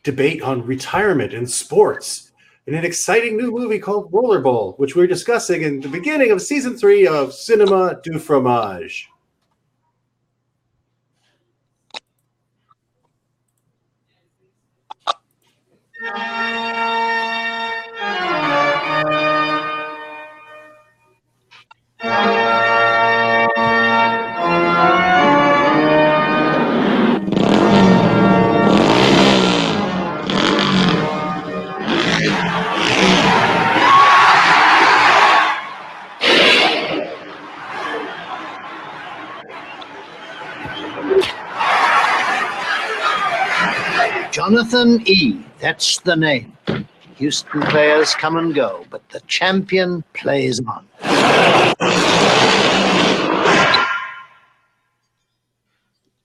debate on retirement and sports in an exciting new movie called Rollerball, which we're discussing in the beginning of season 3 of Cinema du Fromage. Jonathan E., that's the name. Houston players come and go, but the champion plays on.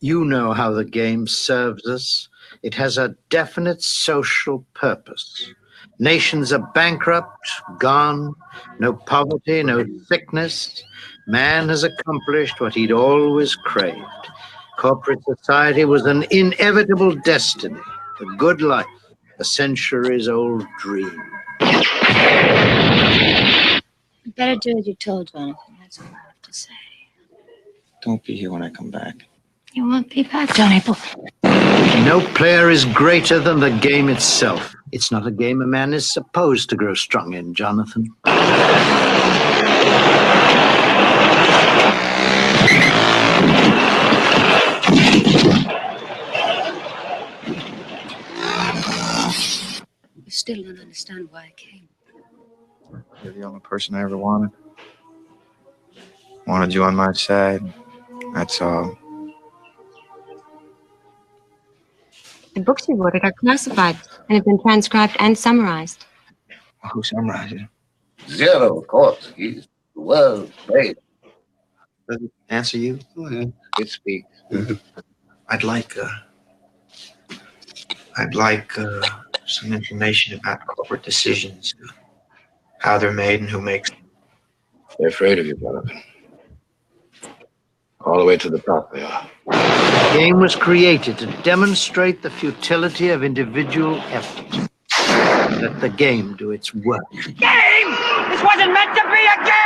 You know how the game serves us. It has a definite social purpose. Nations are bankrupt, gone, no poverty, no sickness. Man has accomplished what he'd always craved. Corporate society was an inevitable destiny, a good life, a centuries-old dream. You better do as you're told, Jonathan. That's all I have to say. Don't be here when I come back. You won't be back, Johnny boy. No player is greater than the game itself. It's not a game a man is supposed to grow strong in, Jonathan. You still don't understand why I came. You're the only person I ever wanted. Wanted you on my side. That's all. The books you ordered are classified and have been transcribed and summarized. Who summarized it? Zero, of course. He's well played. Does it answer you? Oh, yeah. It speaks. I'd like some information about corporate decisions, how they're made and who makes them. They're afraid of you, Jonathan. All the way to the top they are. The game was created to demonstrate the futility of individual effort. Let the game do its work. Game! This wasn't meant to be a game!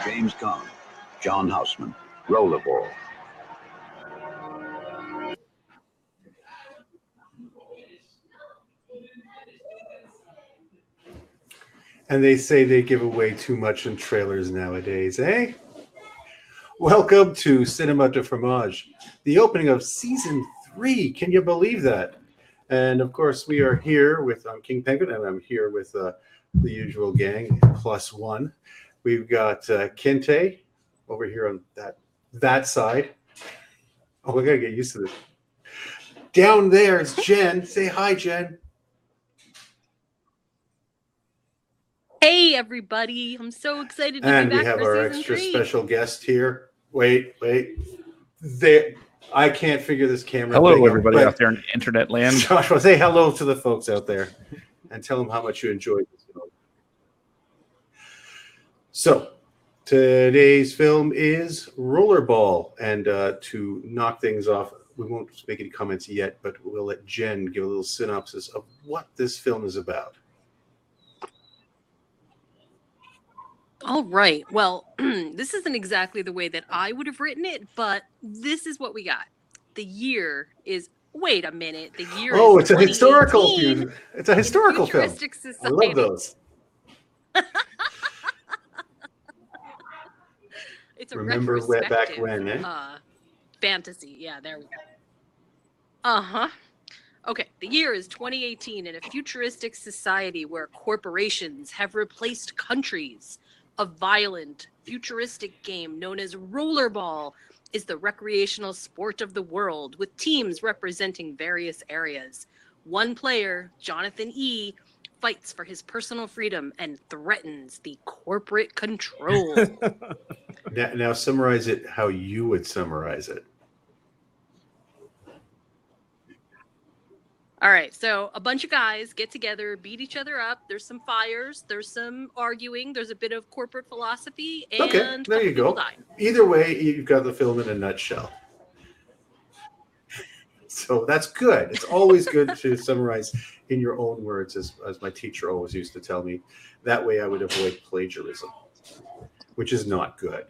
James Caan, John Houseman, Rollerball. And they say they give away too much in trailers nowadays, eh? Welcome to Cinema de Fromage, the opening of season 3. Can you believe that? And of course, we are here with King Penguin, and I'm here with the usual gang, plus one. We've got Kente over here on that side. Oh, we gotta get used to this. Down there is Jen. Say hi, Jen. Hey, everybody. I'm so excited to And be back we have for our season extra 3. special guest here. Wait. There, I can't figure this camera Hello, thing everybody out there in internet land. Joshua, say hello to the folks out there and tell them how much you enjoyed this film. So, today's film is Rollerball. And to knock things off, we won't make any comments yet, but we'll let Jen give a little synopsis of what this film is about. All right. Well, this isn't exactly the way that I would have written it, but this is what we got. The year is, wait a minute, the year is it's a historical 2018. film. It's a historical film. Futuristic I Society. love those. It's a Remember back retrospective, when, eh? fantasy. Yeah, there we go. Uh-huh. Okay, the year is 2018 in a futuristic society where corporations have replaced countries. A violent, futuristic game known as Rollerball is the recreational sport of the world, with teams representing various areas. One player, Jonathan E., fights for his personal freedom and threatens the corporate control. Now summarize it how you would summarize it. All right, so a bunch of guys get together, beat each other up. There's some fires, there's some arguing, there's a bit of corporate philosophy, and Okay, there you people go. die. Either way, you've got the film in a nutshell. So that's good. It's always good to summarize in your own words, as my teacher always used to tell me. That way I would avoid plagiarism, which is not good.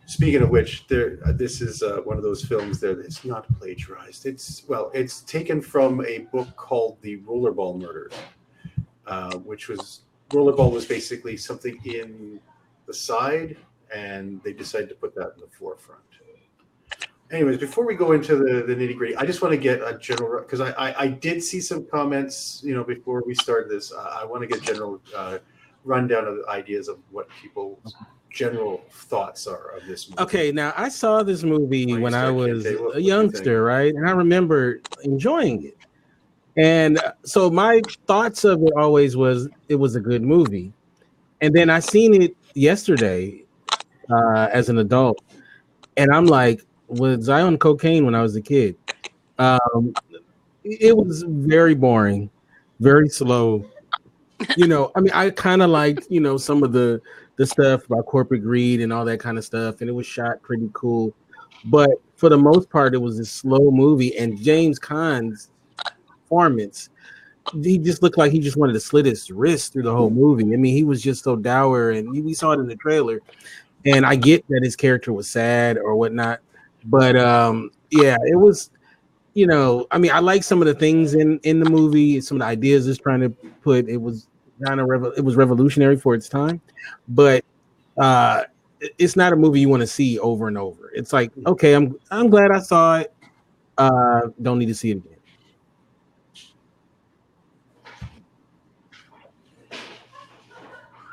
Speaking of which, this is one of those films that it's not plagiarized. It's taken from a book called The Rollerball Murders, Rollerball was basically something in the side, and they decided to put that in the forefront. Anyways, before we go into the nitty gritty, I just want to get a general, because I did see some comments, before we started this. I want to get general rundown of ideas of what people's general thoughts are of this movie. Okay, now I saw this movie when I was What a youngster, right? And I remember enjoying it. And so my thoughts of it always was it was a good movie. And then I seen it yesterday as an adult. And I'm like, was I on cocaine when I was a kid? It was very boring, very slow. I kind of liked, some of the stuff about corporate greed and all that kind of stuff. And it was shot pretty cool. But for the most part, it was a slow movie. And James Caan's performance, he just looked like he just wanted to slit his wrist through the whole movie. I mean, he was just so dour, and we saw it in the trailer. And I get that his character was sad or whatnot, but yeah, it was. I like some of the things in the movie, some of the ideas it's trying to put. It was it was revolutionary for its time, but it's not a movie you want to see over and over. It's like, okay, I'm glad I saw it. Don't need to see it again.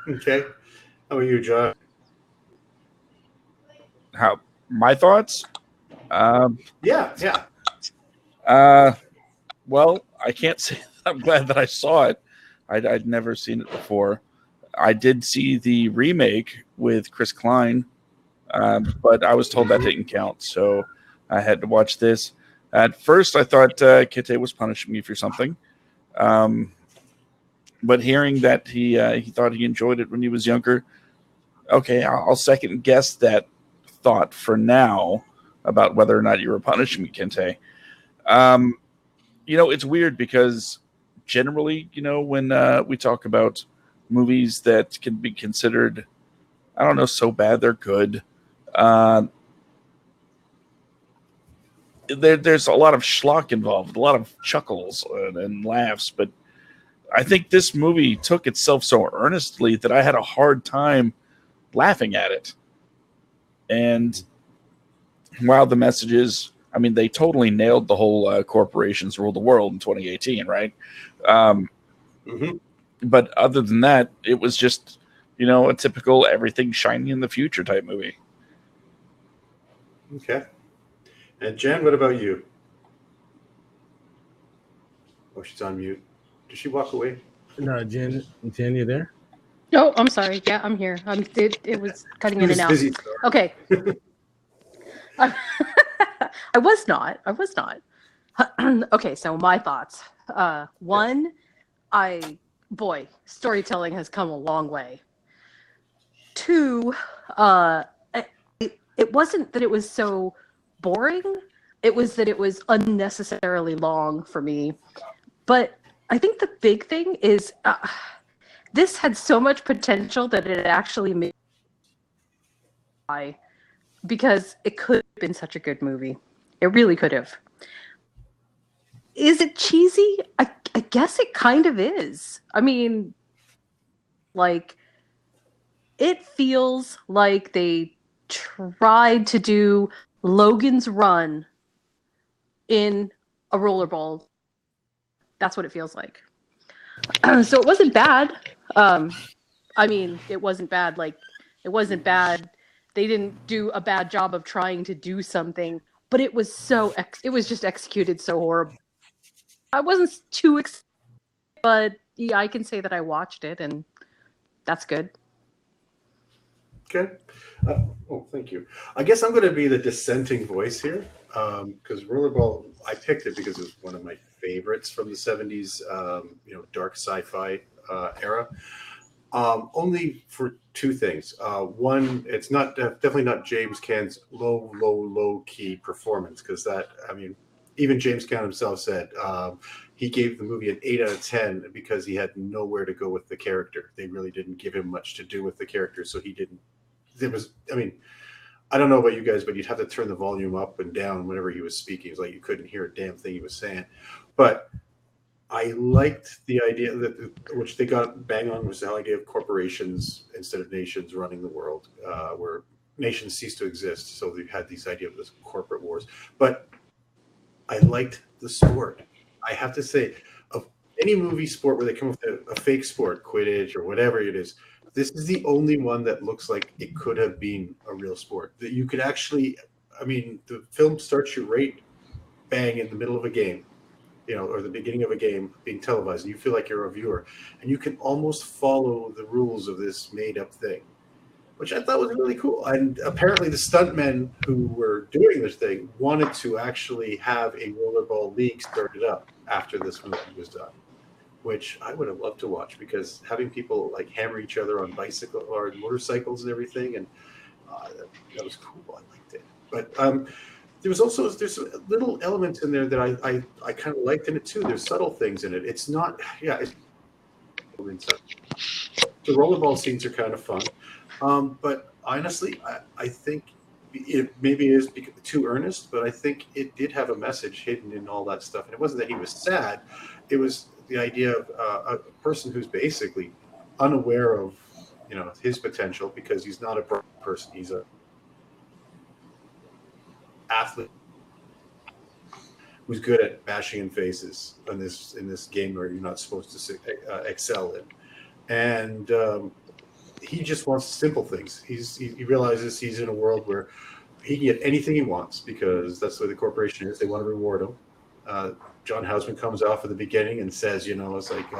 Okay. How are you, Josh? How my thoughts? Yeah. Well, I can't say that I'm glad that I saw it. I'd never seen it before. I did see the remake with Chris Klein, but I was told that didn't count, so I had to watch this. At first, I thought Kite was punishing me for something, but hearing that he thought he enjoyed it when he was younger, okay, I'll second guess that thought for now about whether or not you were punishing me, Kente. It's weird because generally, when we talk about movies that can be considered, I don't know, so bad they're good, there's a lot of schlock involved, a lot of chuckles and laughs, but I think this movie took itself so earnestly that I had a hard time laughing at it. And while the messages, they totally nailed the whole corporations rule the world in 2018, right? But other than that, it was just, a typical everything shiny in the future type movie. Okay. And Jen, what about you? Oh, she's on mute. Did she walk away? No, Jen, you there? Oh, I'm sorry. Yeah, I'm here. It was cutting in and out. Busy. Okay. I was not. Okay, so my thoughts. One, storytelling has come a long way. Two, it wasn't that it was so boring. It was that it was unnecessarily long for me. But I think the big thing is this had so much potential that it actually made because it could have been such a good movie. It really could have. Is it cheesy? I guess it kind of is. It feels like they tried to do Logan's Run in a rollerball. That's what it feels like. So it wasn't bad. It wasn't bad. It wasn't bad. They didn't do a bad job of trying to do something, but it was it was just executed so horrible. I wasn't too excited, but yeah, I can say that I watched it, and that's good. Okay. Thank you. I guess I'm going to be the dissenting voice here. because Rollerball, I picked it because it was one of my favorites from the 70s, dark sci-fi era. Only for two things. One, it's not definitely not James Caan's low key performance, because even James Caan himself said he gave the movie an 8 out of 10 because he had nowhere to go with the character. They really didn't give him much to do with the character, so he didn't. I don't know about you guys, but you'd have to turn the volume up and down whenever he was speaking. It's like you couldn't hear a damn thing he was saying. But I liked the idea that, which they got bang on, was the idea of corporations instead of nations running the world, where nations cease to exist. So they had this idea of this corporate wars. But I liked the sport. I have to say, of any movie sport where they come up with a fake sport, Quidditch or whatever it is, this is the only one that looks like it could have been a real sport. That you could actually, the film starts you right bang in the middle of a game, or the beginning of a game being televised, and you feel like you're a viewer, and you can almost follow the rules of this made-up thing, which I thought was really cool. And apparently the stuntmen who were doing this thing wanted to actually have a rollerball league started up after this movie was done, which I would have loved to watch, because having people like hammer each other on bicycle or motorcycles and everything, and that was cool. I liked it. But there's little elements in there that I kind of liked in it too. There's subtle things in it. It's not, the rollerball scenes are kind of fun. But honestly, I think it maybe is too earnest, but I think it did have a message hidden in all that stuff. And it wasn't that he was sad. It was the idea of a person who's basically unaware of, his potential, because he's not a person. He's a athlete who's good at bashing in faces in this game where you're not supposed to excel in. And he just wants simple things. He realizes he's in a world where he can get anything he wants, because that's the way the corporation is. They want to reward him. John Houseman comes off at the beginning and says, it's like,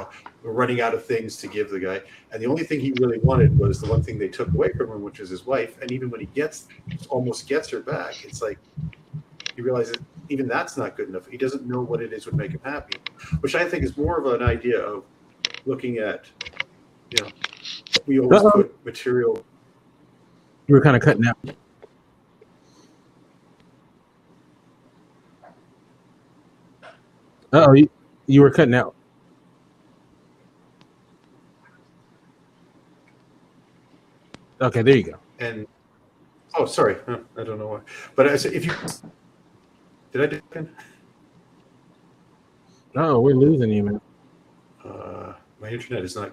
we're running out of things to give the guy. And the only thing he really wanted was the one thing they took away from him, which is his wife. And even when he almost gets her back, it's like he realizes even that's not good enough. He doesn't know what it is would make him happy, which I think is more of an idea of looking at, we always put material. You were kind of cutting out. Oh, you were cutting out. Okay, there you go. And sorry, I don't know why. But I said, did I do it? Oh, we're losing you, man. My internet is not.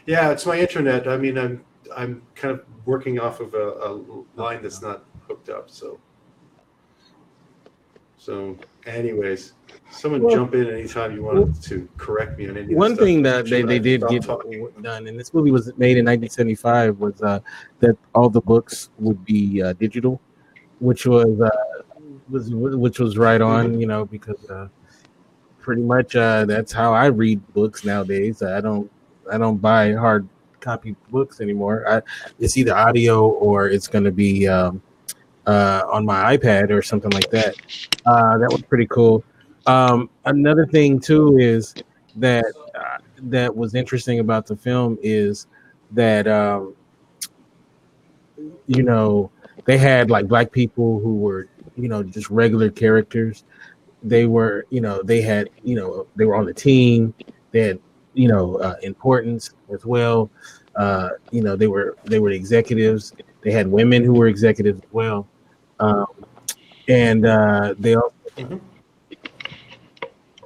Yeah, it's my internet. I'm kind of working off of a line that's not hooked up. So anyways, someone jump in anytime you wanted to correct me on any. One thing that they did get done, and this movie was made in 1975, was that all the books would be digital, which was right on, because pretty much that's how I read books nowadays. I don't buy hard copy books anymore. It's either audio or it's going to be on my iPad or something like that. That was pretty cool. Another thing too is that was interesting about the film is that they had like black people who were just regular characters. They were they were on the team. They had importance as well. They were executives. They had women who were executives as well. And they also. Mm-hmm.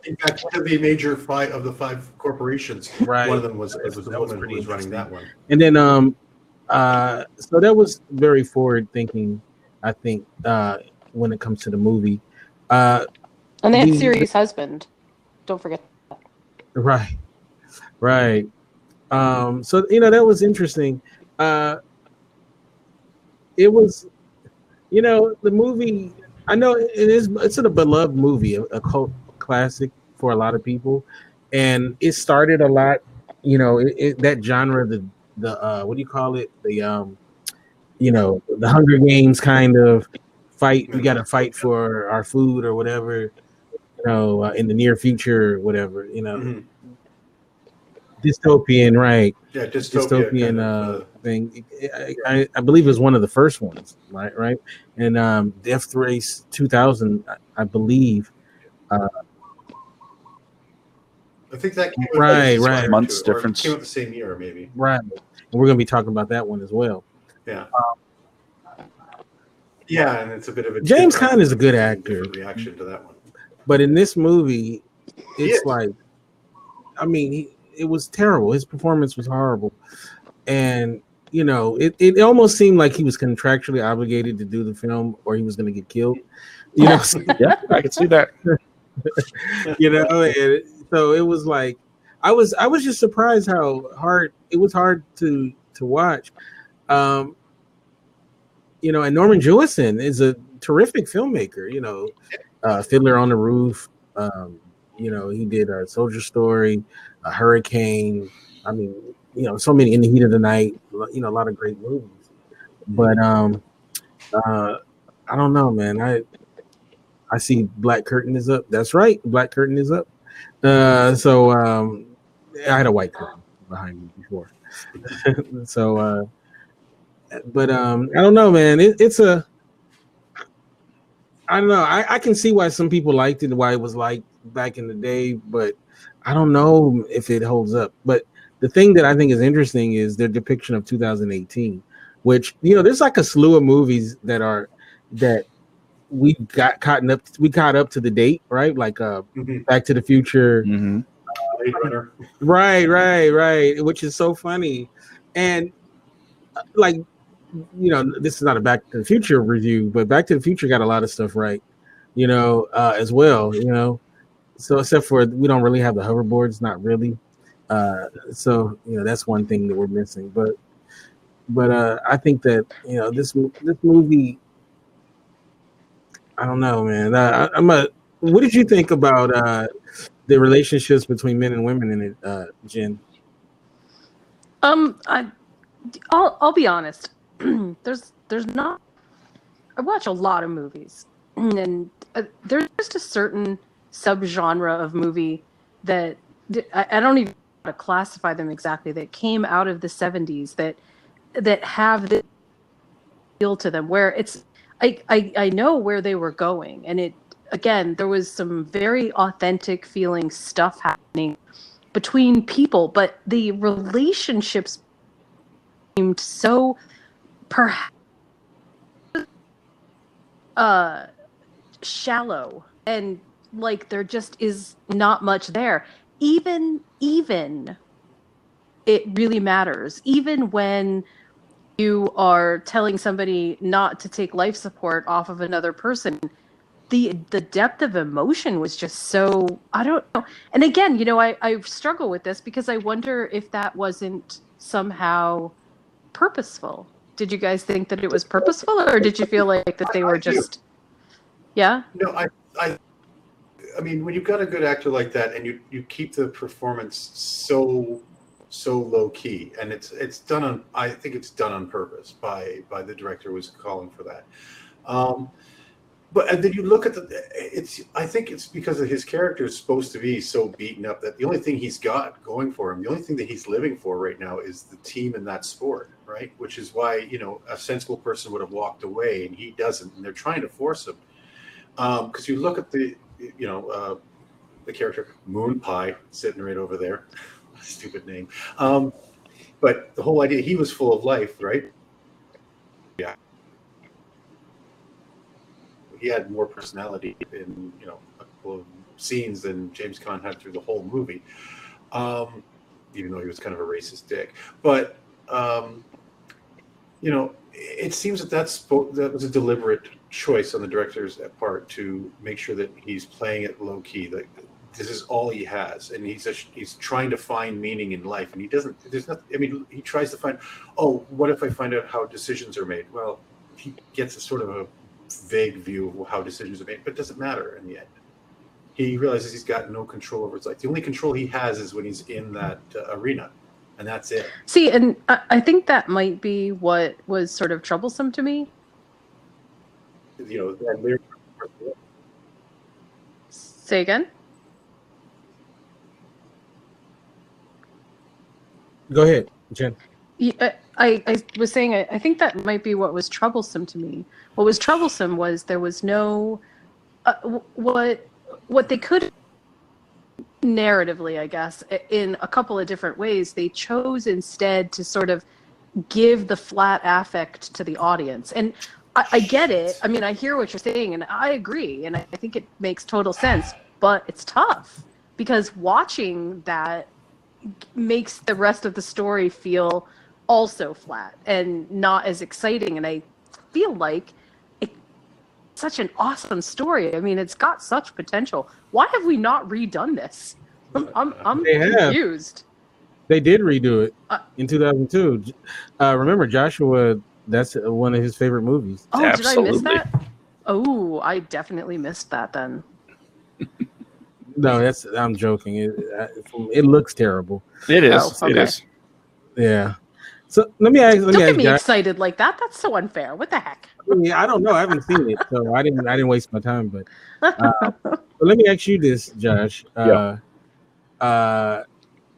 In fact, one of the major five corporations, right. One of them was a woman who was running that one. And then, so that was very forward thinking, I think, when it comes to the movie. And they had Siri's husband. Don't forget that. Right. So that was interesting. It was, the movie. I know it's a beloved movie, a cult classic for a lot of people, and it started a lot. That genre, the what do you call it? The the Hunger Games kind of fight. We got to fight for our food or whatever. In the near future, or whatever. Mhm. Dystopian, right? Yeah, dystopia kind of, thing. I believe it was one of the first ones, right? Right. And Death Race 2000, I believe. I think that came Right, with right. Months or difference. came out the same year, maybe. Right. And we're going to be talking about that one as well. Yeah. Yeah, and it's a bit of a James different- Caan is a good actor. different reaction to that one. But in this movie, it's is. like, I mean, it was terrible. His performance was horrible. And, it almost seemed like he was contractually obligated to do the film or he was going to get killed. Yeah, I can see that. And so it was like, I was just surprised how hard it was to watch. And Norman Jewison is a terrific filmmaker, Fiddler on the Roof. He did a Soldier Story, a Hurricane. I mean, so many, In the Heat of the Night, a lot of great movies. But I don't know, man. I see Black Curtain is up. That's right. Black Curtain is up. So I had a white curtain behind me before. So but I don't know, man. I don't know. I can see why some people liked it, why it was liked back in the day, but I don't know if it holds up. But the thing that I think is interesting is their depiction of 2018, which there's like a slew of movies that we caught up to the date, right? Like Back to the Future, Blade Runner. right, which is so funny, and like. This is not a Back to the Future review, but Back to the Future got a lot of stuff right, as well, So except for we don't really have the hoverboards, not really. So that's one thing that we're missing. But I think that this movie, I don't know, man. What did you think about the relationships between men and women in it, Jen? I'll be honest. There's not. I watch a lot of movies, and there's just a certain subgenre of movie that I don't even know how to classify them exactly. That came out of the 70s that have this feel to them, where it's I know where they were going, and there was some very authentic feeling stuff happening between people, but the relationships seemed so perhaps shallow, and like there just is not much there. Even it really matters. Even when you are telling somebody not to take life support off of another person, the depth of emotion was just so, I don't know. And again, I struggle with this because I wonder if that wasn't somehow purposeful. Did you guys think that it was purposeful, or did you feel like that they were just? Yeah. No, I mean, when you've got a good actor like that, and you keep the performance so low key, and it's done on. I think it's done on purpose by the director who was calling for that. But then you look at I think it's because of his character is supposed to be so beaten up that the only thing he's got going for him, the only thing that he's living for right now is the team in that sport, right? Which is why, a sensible person would have walked away, and he doesn't, and they're trying to force him. Because you look at the character Moon Pie sitting right over there, stupid name. But the whole idea, he was full of life, right? Yeah. He had more personality in a couple of scenes than James Caan had through the whole movie, even though he was kind of a racist dick. But it seems that was a deliberate choice on the director's part to make sure that he's playing it low key. Like this is all he has, and he's trying to find meaning in life, and he doesn't. There's nothing. I mean, he tries to find. Oh, what if I find out how decisions are made? Well, he gets a sort of a vague view of how decisions are made, but it doesn't matter in the end. He realizes he's got no control over his life. The only control he has is when he's in that arena, and that's it. See, and I think that might be what was sort of troublesome to me. that lyric. Say again. Go ahead, Jen. Yeah, I was saying I think that might be what was troublesome to me. What was troublesome was there was no what they could narratively, I guess, in a couple of different ways. They chose instead to sort of give the flat affect to the audience, and I get it. I mean, I hear what you're saying, and I agree, and I think it makes total sense. But it's tough because watching that makes the rest of the story feel also flat and not as exciting. And I feel like it's such an awesome story. I mean, it's got such potential. Why have we not redone this? I'm confused. They did redo it in 2002. Remember, Joshua, that's one of his favorite movies. Oh, Absolutely. Did I miss that? Oh, I definitely missed that then. No, I'm joking. It looks terrible. It is. Oh, okay. It is. Yeah. So let me ask. Don't get me excited like that. That's so unfair. What the heck? I don't know. I haven't seen it, so I didn't waste my time. But let me ask you this, Josh.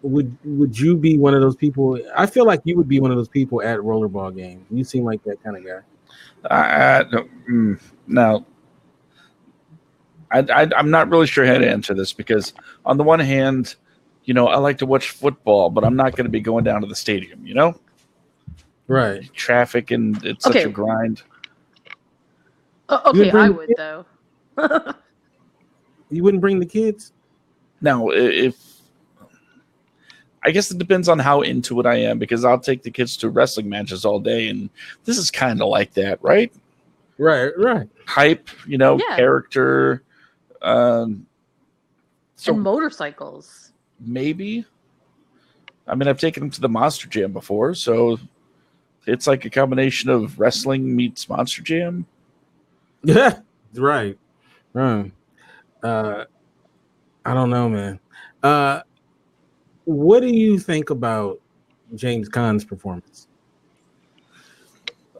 Would you be one of those people? I feel like you would be one of those people at rollerball games. You seem like that kind of guy. No. I'm not really sure how to answer this because on the one hand, I like to watch football, but I'm not going to be going down to the stadium, Right. Traffic and it's such a grind. Okay, I would though. You wouldn't bring the kids? No, I guess it depends on how into it I am because I'll take the kids to wrestling matches all day, and this is kind of like that, right? Right. Hype, character. And motorcycles. Maybe. I mean, I've taken them to the Monster Jam before, so it's like a combination of wrestling meets Monster Jam. Yeah, right. I don't know, man. What do you think about James Caan's performance?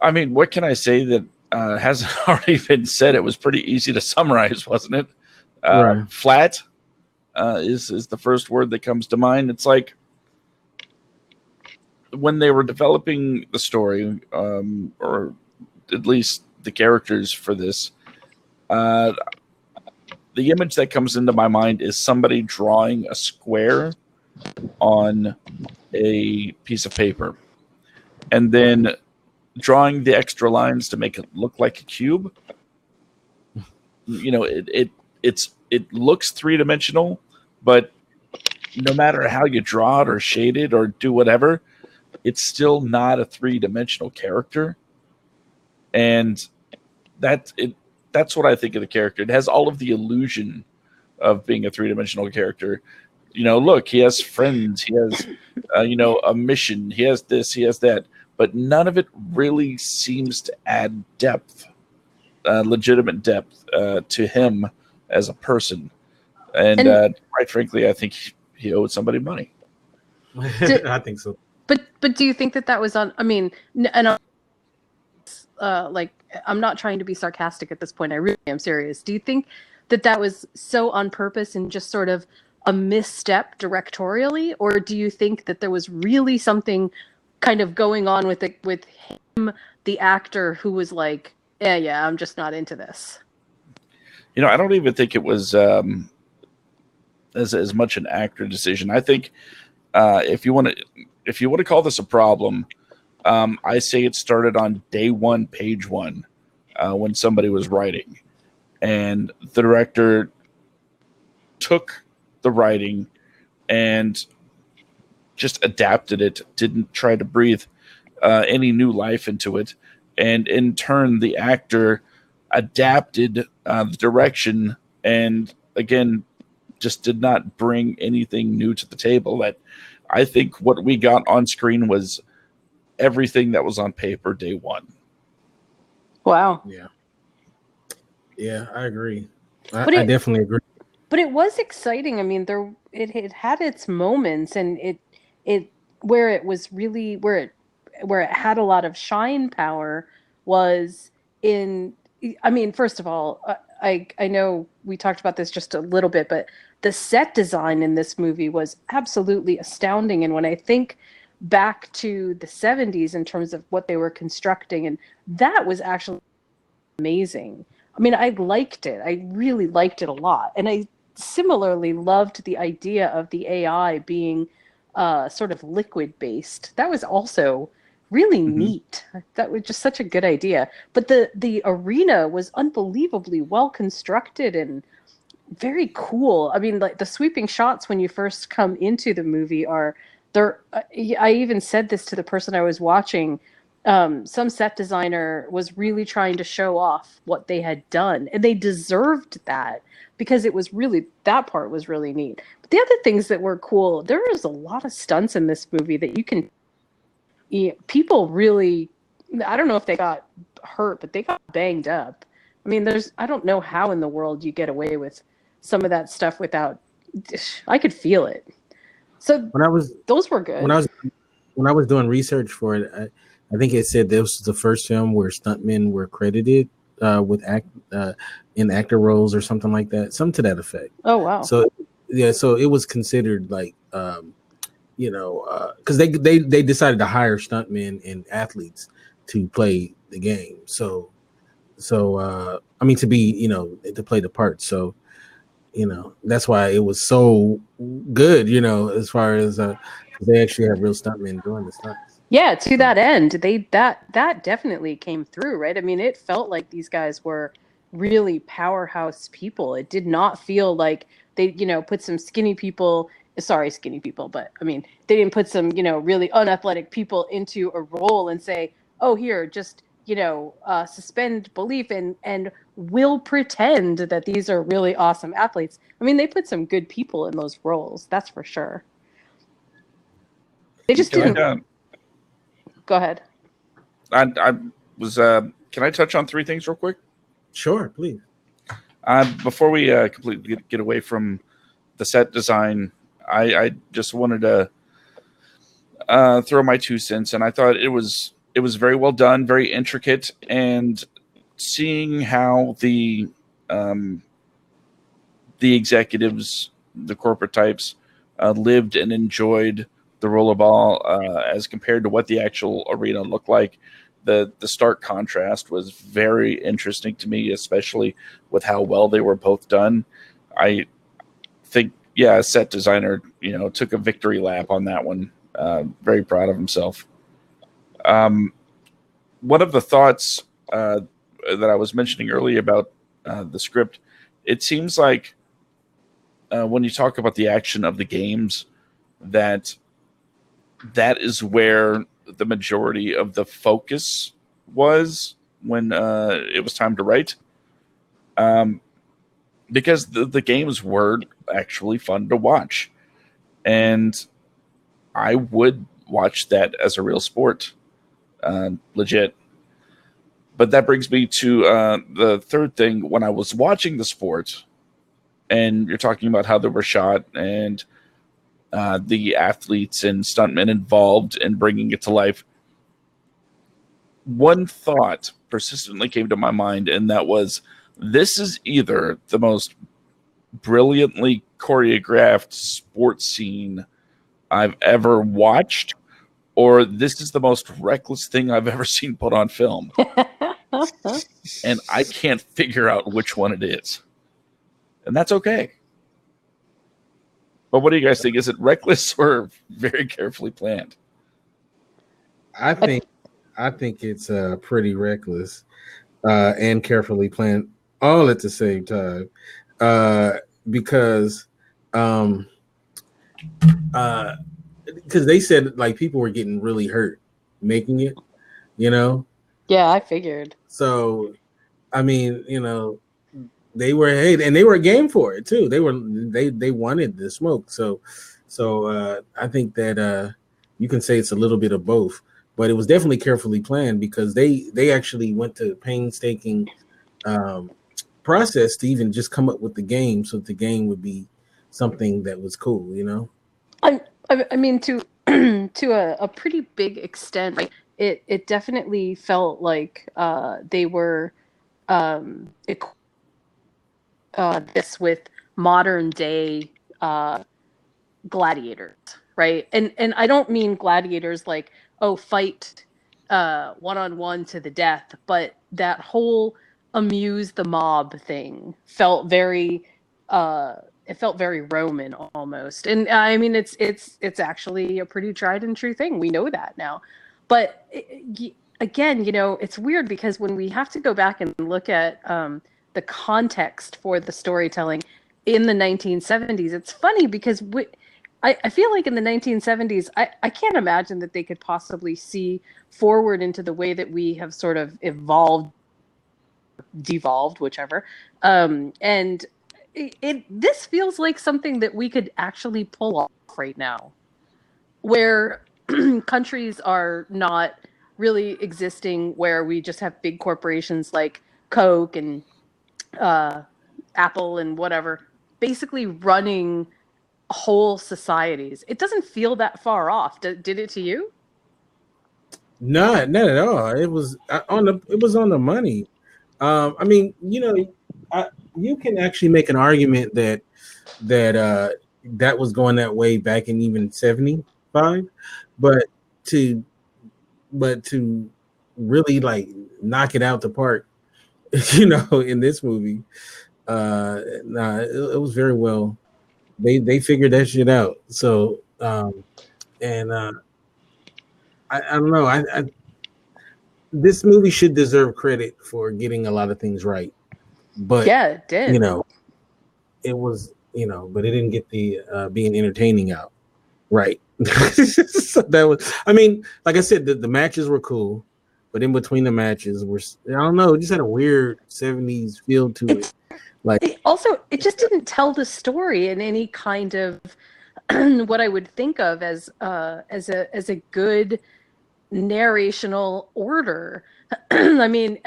I mean, what can I say that hasn't already been said? It was pretty easy to summarize, wasn't it? Right. Flat is the first word that comes to mind. It's like when they were developing the story, or at least the characters for this, the image that comes into my mind is somebody drawing a square on a piece of paper and then drawing the extra lines to make it look like a cube. It looks three-dimensional, but no matter how you draw it or shade it or do whatever, it's still not a three-dimensional character. And that's what I think of the character. It has all of the illusion of being a three-dimensional character. Look, he has friends, he has, a mission, he has this, he has that, but none of it really seems to add depth, legitimate depth to him as a person. And quite frankly, I think he owed somebody money. I think so. But do you think that was on? I mean, and I'm not trying to be sarcastic at this point. I really am serious. Do you think that was so on purpose and just sort of a misstep directorially, or do you think that there was really something kind of going on with him, the actor, who was like, yeah, I'm just not into this? I don't even think it was as much an actor decision. I think if you want to call this a problem, I say it started on day one, page one, when somebody was writing, and the director took the writing and just adapted it, didn't try to breathe any new life into it, and in turn the actor adapted the direction and again just did not bring anything new to the table. That I think what we got on screen was everything that was on paper day one. Wow. Yeah, I agree. I definitely agree. But it was exciting. I mean, it had its moments, and it where it was really where it had a lot of shine power was in I mean, first of all, I know we talked about this just a little bit, but the set design in this movie was absolutely astounding. And when I think back to the 70s in terms of what they were constructing, and that was actually amazing. I mean, I liked it. I really liked it a lot. And I similarly loved the idea of the AI being sort of liquid based. That was also really neat. That was just such a good idea. But the arena was unbelievably well constructed and very cool. I mean, like the sweeping shots when you first come into the movie are there. I even said this to the person I was watching. Some set designer was really trying to show off what they had done, and they deserved that because it was really, that part was really neat. But the other things that were cool, there was a lot of stunts in this movie that you can, people really, I don't know if they got hurt, but they got banged up. I mean, I don't know how in the world you get away with some of that stuff without, I could feel it. So those were good. When I was doing research for it, I think it said this was the first film where stuntmen were credited with in actor roles or something like that, something to that effect. Oh wow! So yeah, so it was considered like because they decided to hire stuntmen and athletes to play the game. So I mean to be to play the part. So that's why it was so good. As far as they actually have real stuntmen doing the stunts. Yeah, to that end, that definitely came through, right? I mean, it felt like these guys were really powerhouse people. It did not feel like they, put some skinny people, but I mean, they didn't put some, really unathletic people into a role and say, oh, here, just, suspend belief and we'll pretend that these are really awesome athletes. I mean, they put some good people in those roles, that's for sure. They just didn't. Go ahead. I was. Can I touch on three things real quick? Sure, please. Before we completely get away from the set design, I just wanted to throw my 2 cents, and I thought it was very well done, very intricate, and seeing how the executives, the corporate types, lived and enjoyed the rollerball as compared to what the actual arena looked like. The stark contrast was very interesting to me, especially with how well they were both done. I think, a set designer, took a victory lap on that one. Very proud of himself. One of the thoughts that I was mentioning earlier about the script, it seems like when you talk about the action of the games, that is where the majority of the focus was when it was time to write. Because the games were actually fun to watch. And I would watch that as a real sport. Legit. But that brings me to the third thing. When I was watching the sport, and you're talking about how they were shot and the athletes and stuntmen involved in bringing it to life, one thought persistently came to my mind, and that was, this is either the most brilliantly choreographed sports scene I've ever watched, or this is the most reckless thing I've ever seen put on film. And I can't figure out which one it is. And that's okay. But what do you guys think? Is it reckless or very carefully planned? I think it's pretty reckless and carefully planned all at the same time. Because they said like people were getting really hurt making it, Yeah, I figured. So, I mean, they were and they were game for it too. They wanted the smoke. So I think that you can say it's a little bit of both, but it was definitely carefully planned because they actually went to painstaking process to even just come up with the game, so that the game would be something that was cool. I mean, to to a pretty big extent, like it definitely felt like they were equ- this with modern day gladiators, right? And I don't mean gladiators like, oh, fight one-on-one to the death, but that whole amuse the mob thing felt very it felt very Roman almost. And I mean it's actually a pretty tried and true thing. We know that now. But again, it's weird because when we have to go back and look at the context for the storytelling in the 1970s, it's funny because I feel like in the 1970s, I can't imagine that they could possibly see forward into the way that we have sort of evolved, devolved, whichever. And this feels like something that we could actually pull off right now, where countries are not really existing, where we just have big corporations like Coke and Apple and whatever, basically running whole societies. It doesn't feel that far off. Did it to you? Not at all. It was on the money. I mean, you can actually make an argument that was going that way back in even 75, but to really like knock it out the park, in this movie, it was very well. They figured that shit out. So and I don't know. This movie should deserve credit for getting a lot of things right, but yeah, it did. It was but it didn't get the being entertaining out right. So that was. I mean, like I said, the matches were cool, but in between the matches I don't know. It just had a weird 70s feel to it. Like it just didn't tell the story in any kind of what I would think of as a good narrational order. I mean,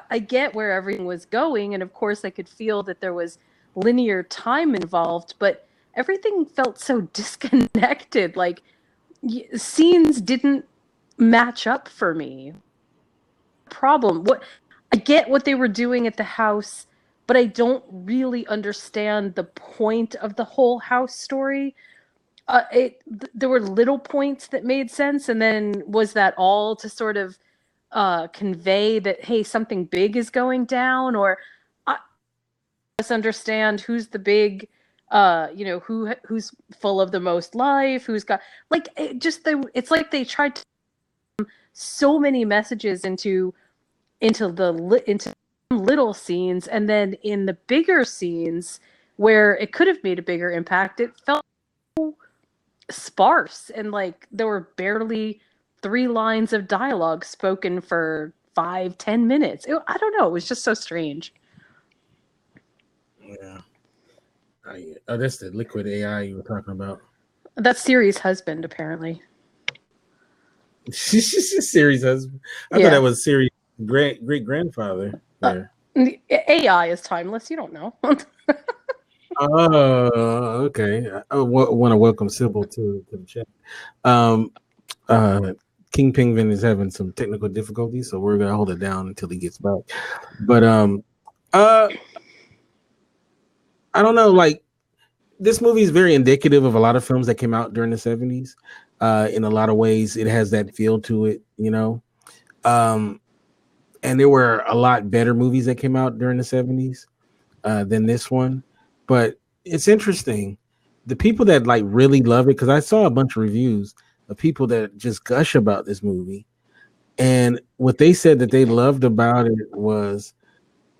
I get where everything was going, and of course I could feel that there was linear time involved, but everything felt so disconnected. Like scenes didn't match up for me. Problem. I get what they were doing at the house, but I don't really understand the point of the whole house story. There were little points that made sense, and then was that all to sort of convey that, hey, something big is going down? Or I just understand who's the big who's full of the most life, who's got like it's like they tried to so many messages into little scenes, and then in the bigger scenes where it could have made a bigger impact, it felt sparse, and like there were barely 3 lines of dialogue spoken for 5-10 minutes. I don't know, it was just so strange. Yeah. Oh, that's the liquid AI you were talking about. That's Siri's husband, apparently. Siri's husband. I thought that was Siri's great grandfather. AI is timeless. You don't know. Oh, okay. I want to welcome Sybil to the chat. King Penguin is having some technical difficulties, so we're gonna hold it down until he gets back. But I don't know. Like, this movie is very indicative of a lot of films that came out during the 70s. In a lot of ways, it has that feel to it, and there were a lot better movies that came out during the 70s than this one. But it's interesting. The people that like really love it, because I saw a bunch of reviews of people that just gush about this movie. And what they said that they loved about it was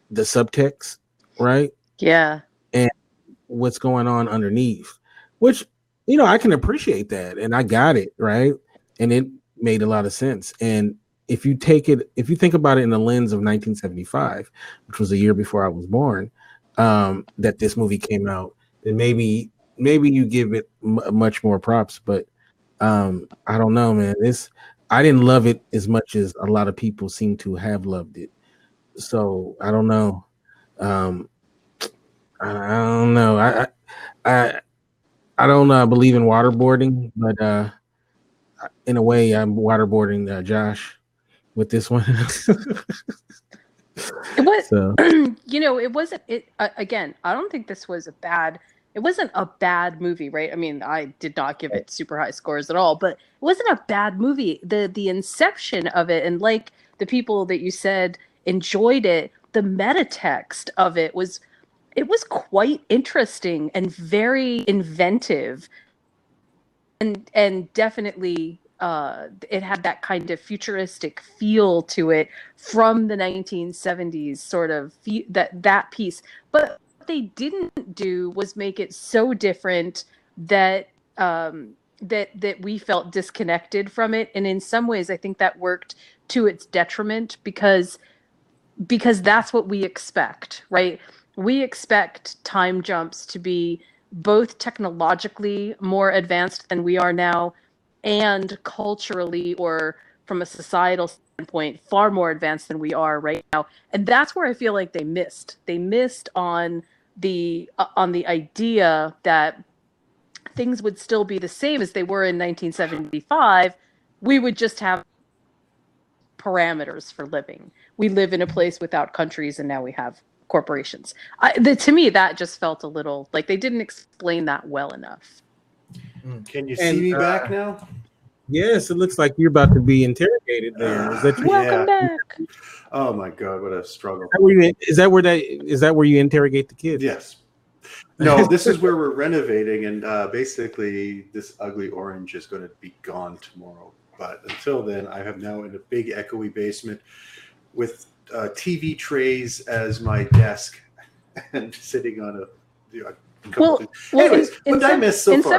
the subtext, right? Yeah. And what's going on underneath, which, I can appreciate that. And I got it, right? And it made a lot of sense. And if you think about it in the lens of 1975, which was a year before I was born, that this movie came out, then maybe you give it much more props. But I don't know, man. I didn't love it as much as a lot of people seem to have loved it. So I don't know. I don't know. I don't believe in waterboarding, but in a way, I'm waterboarding Josh with this one. It was, So it wasn't. Again, I don't think this was a bad. It wasn't a bad movie, right? I mean, I did not give it super high scores at all, but it wasn't a bad movie. The inception of it, and like the people that you said enjoyed it, the meta text of it was quite interesting and very inventive, and definitely it had that kind of futuristic feel to it from the 1970s sort of that piece. But what they didn't do was make it so different that that we felt disconnected from it. And in some ways I think that worked to its detriment, because that's what we expect, right? We expect time jumps to be both technologically more advanced than we are now, and culturally, or from a societal standpoint, far more advanced than we are right now. And that's where I feel like they missed. They missed on the idea that things would still be the same as they were in 1975. We would just have parameters for living. We live in a place without countries, and now we have corporations. To me, that just felt a little like they didn't explain that well enough. Can you see me back now? Yes, it looks like you're about to be interrogated there. Is that Welcome back. Oh my God, what a struggle. Is that where you interrogate the kids? Yes. No, this is where we're renovating, and basically this ugly orange is going to be gone tomorrow. But until then, I have now in a big echoey basement with TV trays as my desk and sitting on anyways, what did I miss so far?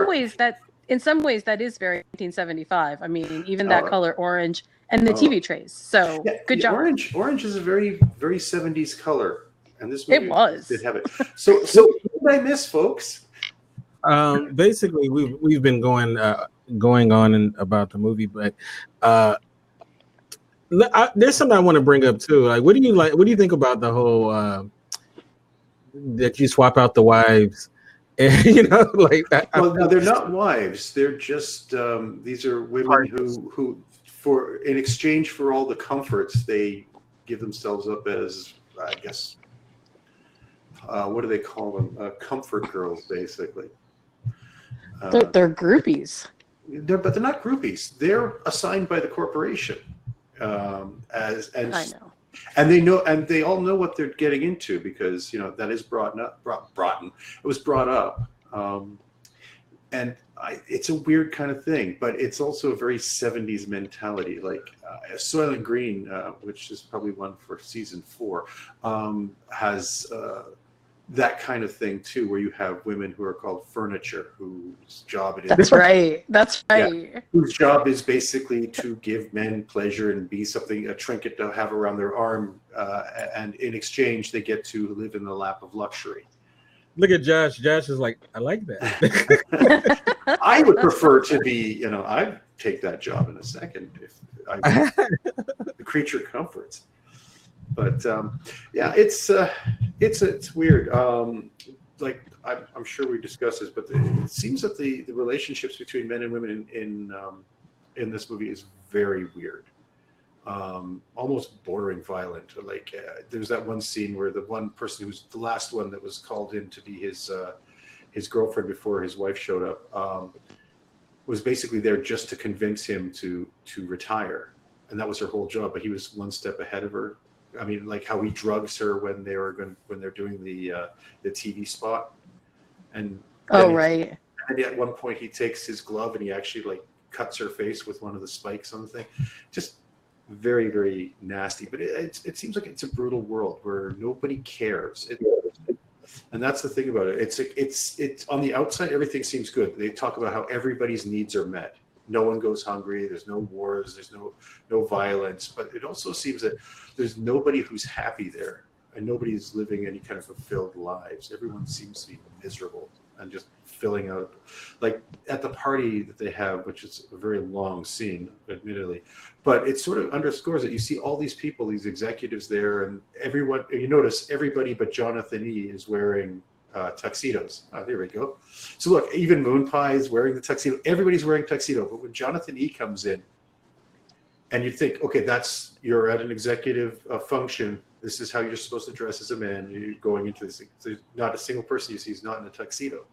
In some ways that is very 1975. I mean, even that color orange and the TV trays. So good job. Orange is a very, very 70s color, and this movie did have it. So what did I miss, folks? Basically, we've been going on and about the movie, but there's something I want to bring up too. Like, what do you think about the whole that you swap out the wives? And, like that. Well, no, they're not wives. They're just these are women who in exchange for all the comforts, they give themselves up as, I guess, what do they call them? Comfort girls, basically. They're groupies. But they're not groupies. They're assigned by the corporation I know. And they know, and they all know what they're getting into, because that is brought up. It was brought up, and it's a weird kind of thing, but it's also a very 70s mentality. Like Soylent Green, which is probably one for season 4, has that kind of thing too, where you have women who are called furniture, whose job it is. That's right. Yeah, whose job is basically to give men pleasure and be a trinket to have around their arm, and in exchange they get to live in the lap of luxury. Look at Josh. Josh is like, I like that. I would prefer to be, I'd take that job in a second if the creature comforts. But it's weird. Like I'm sure we discussed this, but it seems that the relationships between men and women in this movie is very weird, almost bordering violent. Like there's that one scene where the one person who's the last one that was called in to be his girlfriend before his wife showed up was basically there just to convince him to retire, and that was her whole job. But he was one step ahead of her. I mean, like how he drugs her when they're doing the TV spot, and right. And at one point he takes his glove and he actually like cuts her face with one of the spikes on the thing. Just very, very nasty. But it seems like it's a brutal world where nobody cares. And that's the thing about it. It's on the outside everything seems good. They talk about how everybody's needs are met. No one goes hungry. There's no wars. There's no violence. But it also seems that there's nobody who's happy there, and nobody's living any kind of fulfilled lives. Everyone seems to be miserable and just filling out. Like at the party that they have, which is a very long scene, admittedly, but it sort of underscores it. You see all these people, these executives there, and everyone. You notice everybody but Jonathan E. is wearing tuxedos. There we go. So look, even Moon Pie is wearing the tuxedo. Everybody's wearing tuxedo. But when Jonathan E. comes in, and you think, okay, you're at an executive function, This is how you're supposed to dress as a man. You're going into this. There's not a single person you see is not in a tuxedo,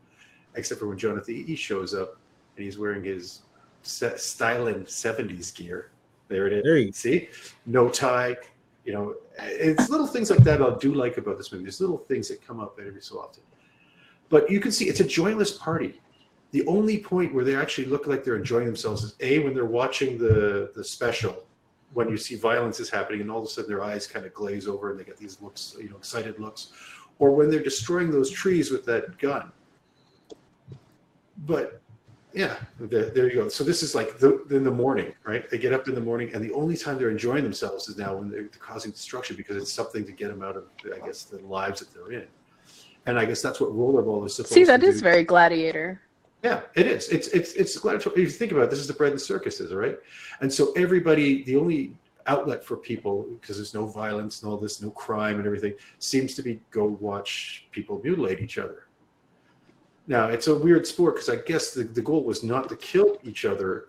except for when Jonathan E. shows up and he's wearing his styling 70s gear. There it is. There you see, no tie. You know, it's little things like that I do like about this movie. There's little things that come up every so often. But you can see it's a joyless party. The only point where they actually look like they're enjoying themselves is when they're watching the special, when you see violence is happening and all of a sudden their eyes kind of glaze over and they get these looks, you know, excited looks, or when they're destroying those trees with that gun. But yeah, there you go. So this is like in the morning, right? They get up in the morning, and the only time they're enjoying themselves is now when they're causing destruction, because it's something to get them out of, I guess, the lives that they're in. And I guess that's what Rollerball is supposed to do. See, that is very Gladiator. Yeah, it is. It's Gladiator. If you think about it, this is the bread and circuses, right? And so everybody, the only outlet for people, because there's no violence and all this, no crime and everything, seems to be go watch people mutilate each other. Now, it's a weird sport because I guess the goal was not to kill each other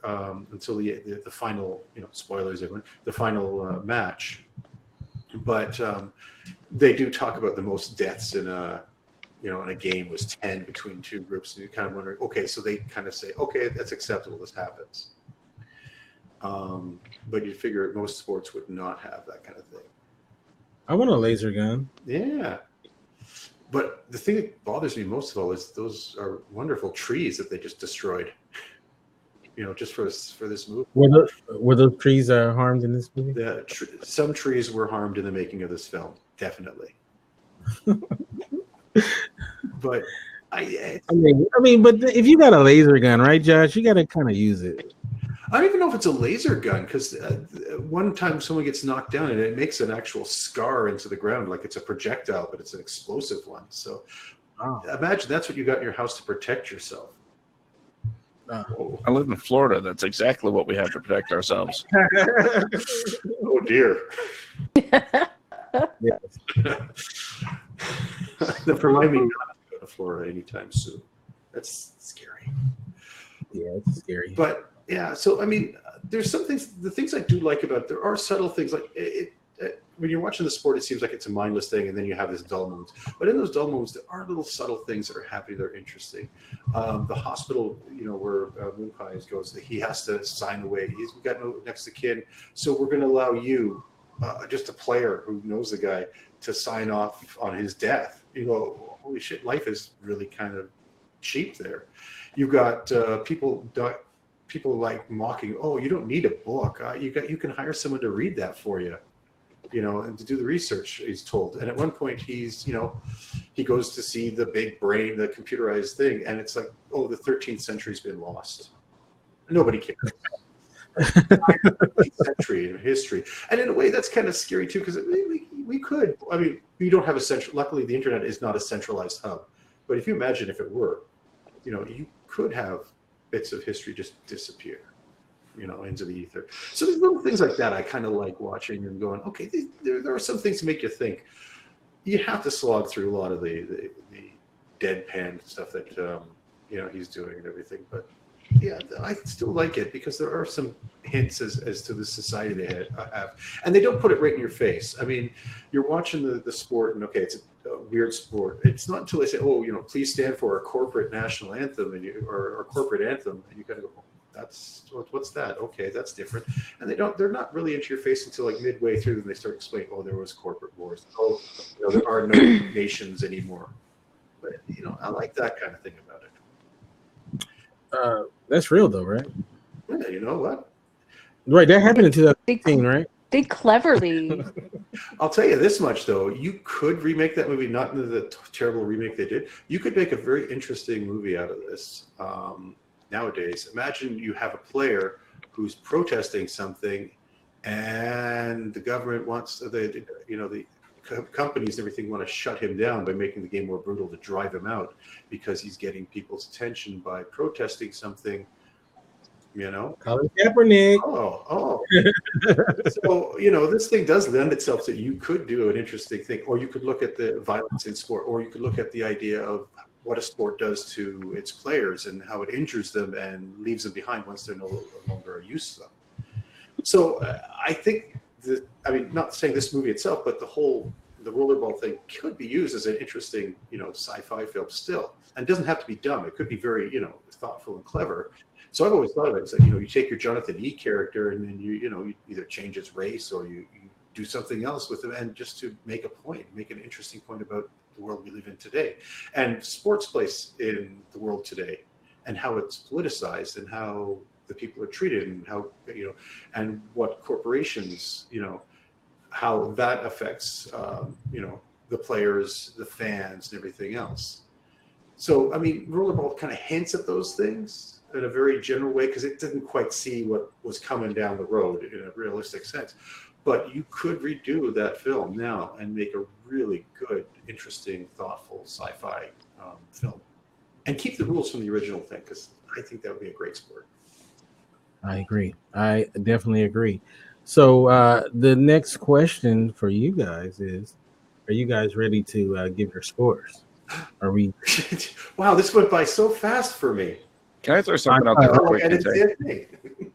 until the final, you know, spoilers, everyone, the final match. But they do talk about the most deaths in a game was 10 between two groups. And you're kind of wondering, okay, so they kind of say, okay, that's acceptable, this happens. But you'd figure most sports would not have that kind of thing. I want a laser gun. Yeah. But the thing that bothers me most of all is those are wonderful trees that they just destroyed. You know, just for this movie. Were those trees harmed in this movie? Some trees were harmed in the making of this film, definitely. But I mean, but if you got a laser gun, right, Josh, you got to kind of use it. I don't even know if it's a laser gun, because one time someone gets knocked down and it makes an actual scar into the ground, like it's a projectile, but it's an explosive one. So imagine that's what you got in your house to protect yourself. I live in Florida. That's exactly what we have to protect ourselves. Oh dear. Never mind me not to go to Florida anytime soon. That's scary. Yeah, it's scary. But yeah, so I mean, there's some things. The things I do like about it, there are subtle things like when you're watching the sport, it seems like it's a mindless thing, and then you have this dull moments. But in those dull moments, there are little subtle things that are happening that are interesting. The hospital, you know, where Moon Pie goes, he has to sign away. He's got no next of kin, so we're going to allow you, just a player who knows the guy, to sign off on his death. You know, holy shit, life is really kind of cheap there. You've got people like mocking, oh, you don't need a book. You can hire someone to read that for you, you know, and to do the research, he's told. And at one point he goes to see the big brain, the computerized thing, and it's like, oh, the 13th century's been lost. Nobody cares. 13th century in history. And in a way that's kind of scary too, because we could, I mean, we don't have luckily the internet is not a centralized hub. But if you imagine if it were, you know, you could have bits of history just disappear, you know, into the ether. So there's little things like that I kind of like watching and going, okay, there are some things to make you think. You have to slog through a lot of the deadpan stuff that you know, he's doing and everything, but yeah, I still like it because there are some hints as to the society they have, and they don't put it right in your face. I mean, you're watching the sport, and okay, it's a weird sport. It's not until they say, "Oh, you know, please stand for our corporate national anthem," or our corporate anthem, and you kind of go, oh, what's that? Okay, that's different. And they're not really into your face until like midway through, and they start explaining, "Oh, there was corporate wars. Oh, you know, there are no nations anymore." But you know, I like that kind of thing about it. That's real though, right? Yeah, you know what? Right, that happened in 2016, right? They cleverly. I'll tell you this much though: you could remake that movie, not in the terrible remake they did. You could make a very interesting movie out of this nowadays. Imagine you have a player who's protesting something, and the government wants the companies and everything want to shut him down by making the game more brutal to drive him out because he's getting people's attention by protesting something, you know. Colin Kaepernick. Oh. So, you know, this thing does lend itself to you could do an interesting thing, or you could look at the violence in sport, or you could look at the idea of what a sport does to its players and how it injures them and leaves them behind once they're no longer a use of them. So I think I mean, not saying this movie itself, but the rollerball thing could be used as an interesting, sci-fi film still. And it doesn't have to be dumb. It could be very, thoughtful and clever. So I've always thought of it as you take your Jonathan E. character and then you either change his race or you do something else with him, and just to make a point, make an interesting point about the world we live in today, and sports place in the world today, and how it's politicized, and how the people are treated, and how and what corporations, how that affects the players, the fans, and everything else. So I mean, Rollerball kind of hints at those things in a very general way, because it didn't quite see what was coming down the road in a realistic sense. But you could redo that film now and make a really good, interesting, thoughtful sci-fi film, and keep the rules from the original thing, because I think that would be a great sport. I agree. I definitely agree. So the next question for you guys is, are you guys ready to give your scores? Are we? Wow, this went by so fast for me. Can I throw something out there real quick?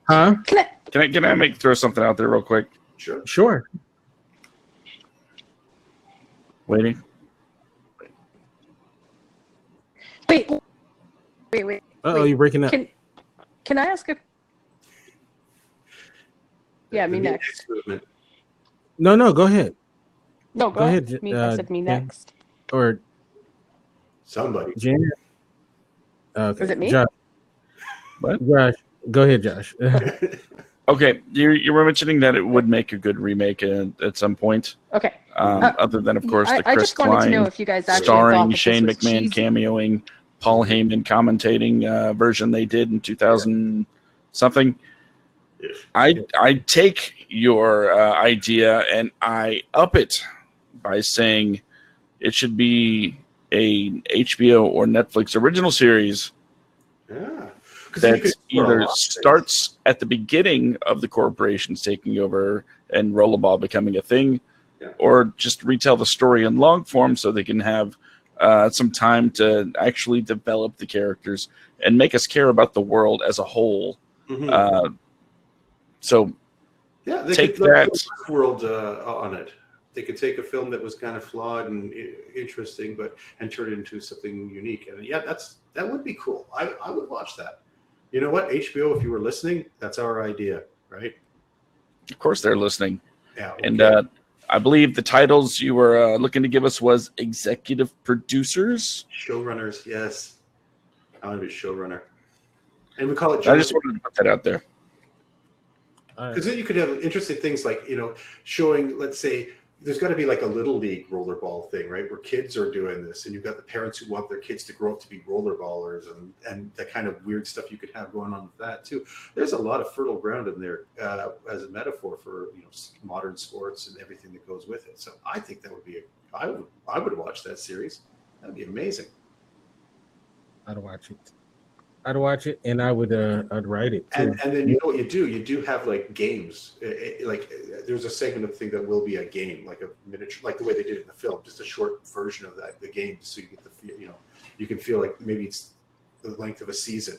Huh? Can I throw something out there real quick? Sure. Waiting. Wait. Uh-oh, you're breaking up. Can I ask a? Yeah, me next. No, go ahead. No, go ahead. I said me next. Or somebody. Janet. Okay. Was it me? Josh. What? Josh, go ahead, Josh. Okay, you were mentioning that it would make a good remake at some point. Okay. Other than, of course, the I Chris just wanted to Klein know if you guys actually starring thought that Shane this was McMahon cheesy. cameoing, Paul Heyman commentating version they did in 2000 something. I take your idea and I up it by saying it should be a HBO or Netflix original series. Yeah. That either starts at the beginning of the corporations taking over and Rollerball becoming a thing, or just retell the story in long form so they can have some time to actually develop the characters and make us care about the world as a whole. Mm-hmm. So they take could that world on it. They could take a film that was kind of flawed and interesting, and turn it into something unique. And that would be cool. I would watch that. You know what, HBO, if you were listening, that's our idea, right? Of course they're listening. Yeah. Okay. And I believe the titles you were looking to give us was executive producers. Showrunners, yes. I want to be a showrunner. And we call it... I just wanted to put that out there. Because then you could have interesting things like, showing, let's say, there's got to be like a little league rollerball thing, right? Where kids are doing this, and you've got the parents who want their kids to grow up to be rollerballers, and the kind of weird stuff you could have going on with that too. There's a lot of fertile ground in there as a metaphor for modern sports and everything that goes with it. So I think that would be I would watch that series. That'd be amazing. I'd watch it, and I'd write it too. And then you know what you do? You do have like games. Like there's a segment of the thing that will be a game, like a miniature, like the way they did it in the film, just a short version of the game, so you get the you can feel like maybe it's the length of a season.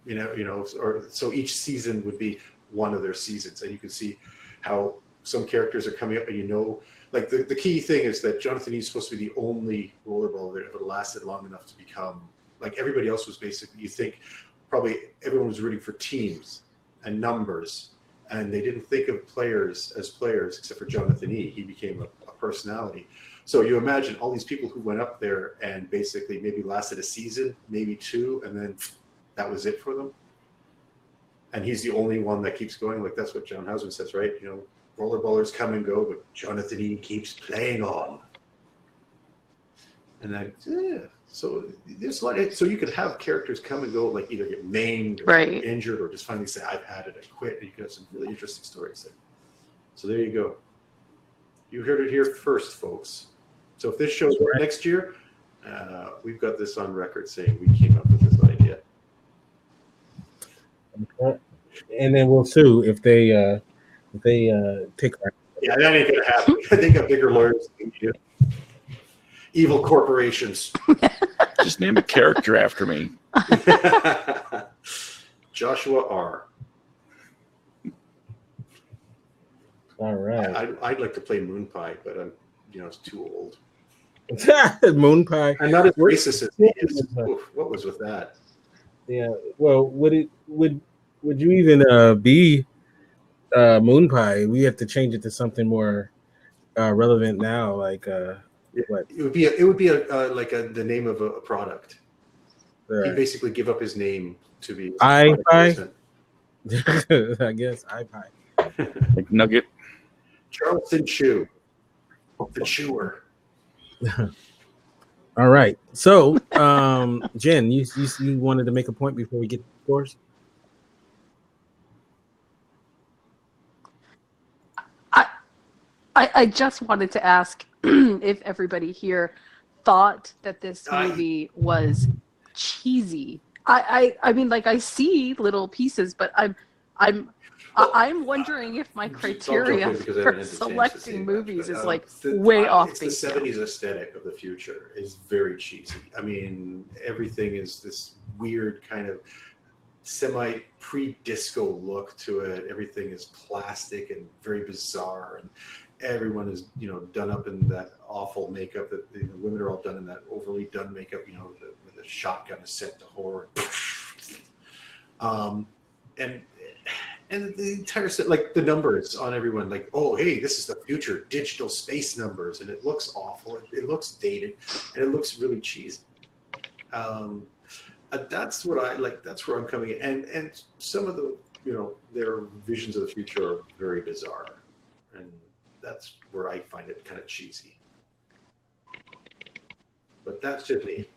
Or so each season would be one of their seasons, and you can see how some characters are coming up, and like the key thing is that Jonathan E is supposed to be the only rollerball that ever lasted long enough to become. Like everybody else was basically, you think probably everyone was rooting for teams and numbers, and they didn't think of players as players except for Jonathan E. He became a personality. So you imagine all these people who went up there and basically maybe lasted a season, maybe two, and then that was it for them. And he's the only one that keeps going. Like that's what John Houseman says, right? Rollerballers come and go, but Jonathan E. keeps playing on. And so there's a lot. So you could have characters come and go, like either get maimed or injured, or just finally say, "I've had it, I quit." And you could have some really interesting stories there. So there you go. You heard it here first, folks. So if this shows up next year, we've got this on record saying we came up with this idea. And then we'll sue if they take our. Yeah, that ain't gonna happen. They got bigger lawyers than you. Evil corporations. Just name a character after me. Joshua R. All right. I'd like to play Moon Pie, but I'm, it's too old. Moon Pie. I'm not as racist as he is. Moon Pie. Oof, what was with that? Yeah. Well, would you even be Moon Pie? We have to change it to something more relevant now, like what? It would be the name of a product. He'd basically give up his name to be iPie. I guess iPie. Like Nugget. Charleston Chew. The chewer. All right. So, Jen, you wanted to make a point before we get to the scores? I just wanted to ask if everybody here thought that this movie was cheesy. I mean, like, I see little pieces, but I'm wondering if my criteria for selecting movies is like way off base. It's the 70s aesthetic of the future is very cheesy. I mean, everything is this weird kind of semi pre-disco look to it. Everything is plastic and very bizarre, and everyone is done up in that awful makeup. That the women are all done in that overly done makeup. With a shotgun is set to horror. And the entire set, like the numbers on everyone, like, oh, hey, this is the future, digital space numbers, and it looks awful. It looks dated, and it looks really cheesy. That's what I like. That's where I'm coming in, and some of the their visions of the future are very bizarre, and that's where I find it kind of cheesy. But that's just me.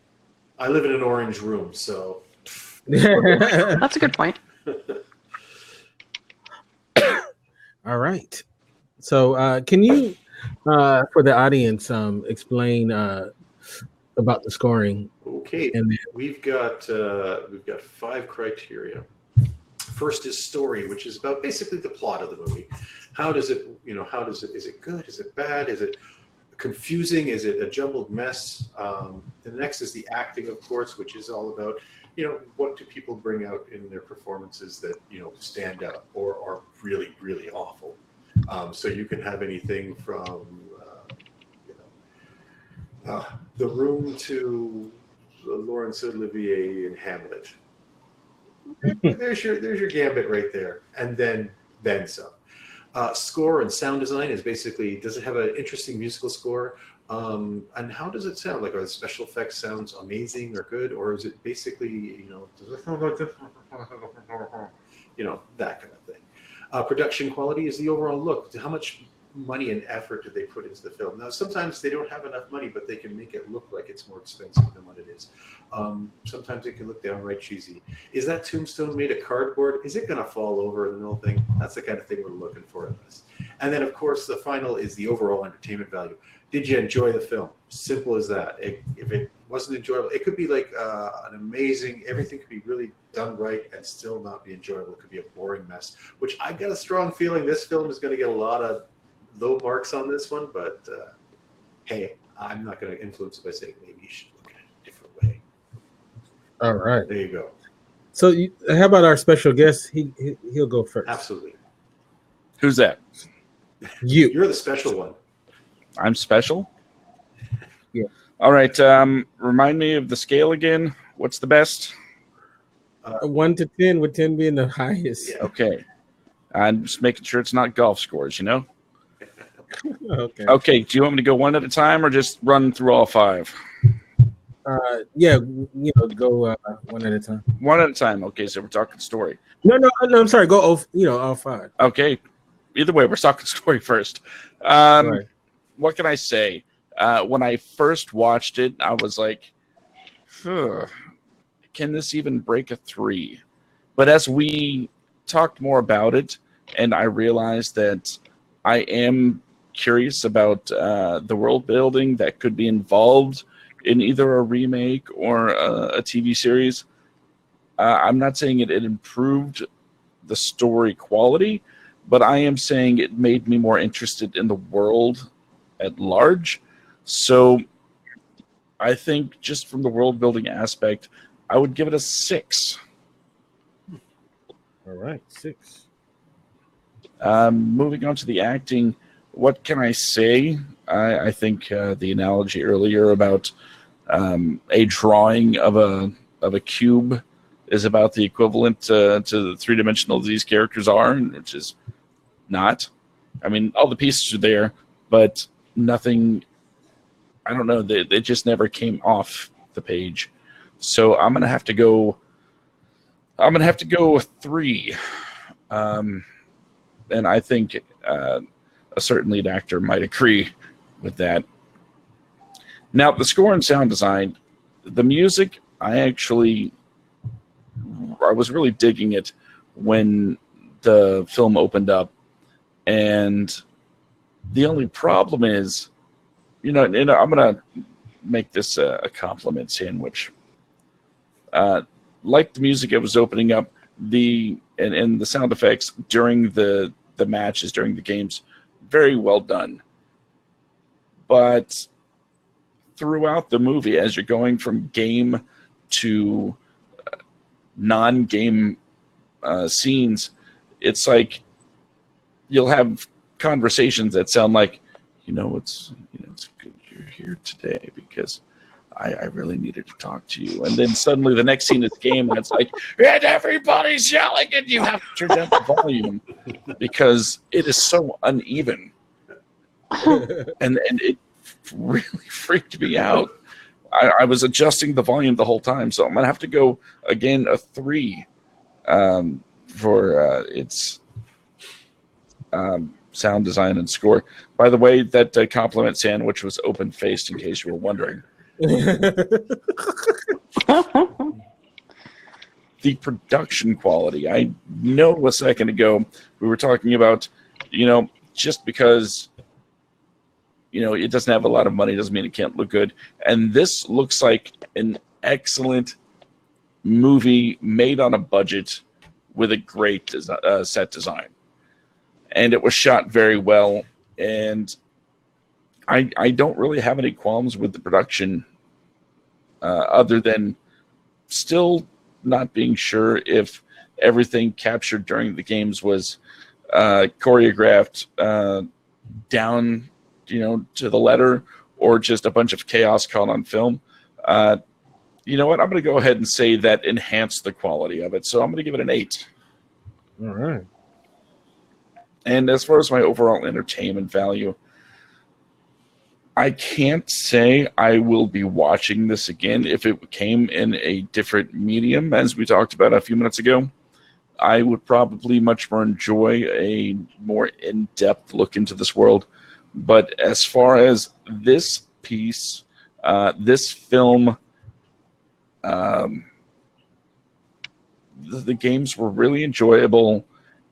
I live in an orange room, so That's a good point. All right. So, can you, for the audience, explain about the scoring? Okay. And we've got 5 criteria. First is story, which is about basically the plot of the movie. How does it, is it good? Is it bad? Is it confusing? Is it a jumbled mess? The next is the acting, of course, which is all about, what do people bring out in their performances that, stand out or are really, really awful. So you can have anything from, The Room to Laurence Olivier in Hamlet. There's your gambit right there, and then some. Score and sound design is basically, does it have an interesting musical score? And how does it sound? Like, are the special effects sounds amazing or good, or is it basically, does it sound like this? That kind of thing. Production quality is the overall look. How much money and effort do they put into the film? Now, sometimes they don't have enough money, but they can make it look like it's more expensive than what it is. Sometimes it can look downright cheesy. Is that tombstone made of cardboard? Is it going to fall over in the middle thing? That's the kind of thing we're looking for in this. And then, of course, the final is the overall entertainment value. Did you enjoy the film? Simple as that. If it wasn't enjoyable, it could be like an amazing, everything could be really done right and still not be enjoyable. It could be a boring mess, which I got a strong feeling this film is going to get a lot of low marks on this one, but hey, I'm not going to influence it by saying maybe you should look at it a different way. All right. There you go. So, how about our special guest? He'll go first. Absolutely. Who's that? You're the special one. I'm special? Yeah. All right. Remind me of the scale again. What's the best? 1 to 10, with 10 being the highest. Yeah. Okay. I'm just making sure it's not golf scores, Okay. Okay. Do you want me to go one at a time or just run through all 5? Yeah, go one at a time. One at a time. Okay, so we're talking story. No, I'm sorry. Go all 5. Okay. Either way, we're talking story first. Right. What can I say? When I first watched it, I was like, can this even break a 3? But as we talked more about it, and I realized that I am curious about the world building that could be involved in either a remake or a TV series, I'm not saying it improved the story quality, but I am saying it made me more interested in the world at large. So I think just from the world building aspect, I would give it a 6. All right, 6. Moving on to the acting, what can I say? I think the analogy earlier about a drawing of a cube is about the equivalent to the three-dimensional these characters are, which is not. I mean, all the pieces are there, but nothing. I don't know. They just never came off the page. So I'm gonna have to go. I'm gonna have to go with 3. And I think a certain lead actor might agree with that. Now, the score and sound design, the music, I was really digging it when the film opened up. And the only problem is, I'm going to make this a compliment sandwich. Like the music it was opening up, and the sound effects during the matches, during the games, very well done. But throughout the movie, as you're going from game to non-game scenes, it's like you'll have conversations that sound like, it's good you're here today because I really needed to talk to you. And then suddenly the next scene is game, and it's like, and everybody's yelling, and you have to turn down the volume because it is so uneven. and it really freaked me out. I was adjusting the volume the whole time, so I'm going to have to go, again, a 3 for its sound design and score. By the way, that compliment sandwich was open-faced, in case you were wondering. The production quality. I know a second ago we were talking about, just because it doesn't have a lot of money doesn't mean it can't look good. And this looks like an excellent movie made on a budget with a great set design. And it was shot very well. And I don't really have any qualms with the production, other than still not being sure if everything captured during the games was choreographed down, to the letter, or just a bunch of chaos caught on film. You know what? I'm going to go ahead and say that enhanced the quality of it. So I'm going to give it an 8. All right. And as far as my overall entertainment value, I can't say I will be watching this again if it came in a different medium, as we talked about a few minutes ago. I would probably much more enjoy a more in-depth look into this world. But as far as this piece, this film, the games were really enjoyable.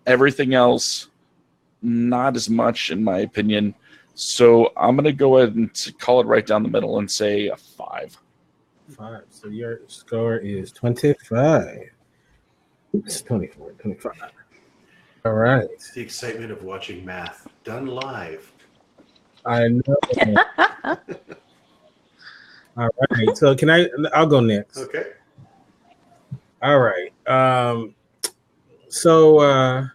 Everything else, not as much, in my opinion. So I'm going to go ahead and call it right down the middle and say a 5. 5. So your score is 25. Oops, 24, 25. All right. It's the excitement of watching math done live. I know. All right. So I'll go next. Okay. All right. So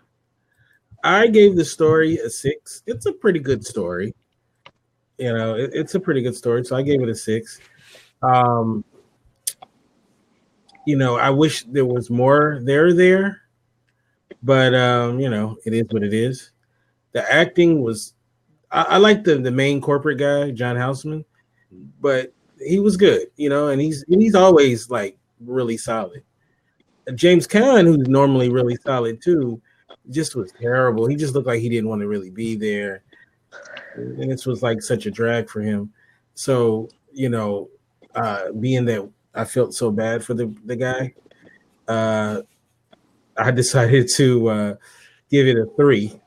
I gave the story a 6. It's a pretty good story. It's a pretty good story. So I gave it a 6. I wish there was more there, but it is what it is. The acting was, I like the main corporate guy, John Houseman, but he was good, and he's always like really solid. James Caan, who's normally really solid too, just was terrible. He just looked like he didn't want to really be there, and this was like such a drag for him. So being that I felt so bad for the guy, I decided to give it a 3.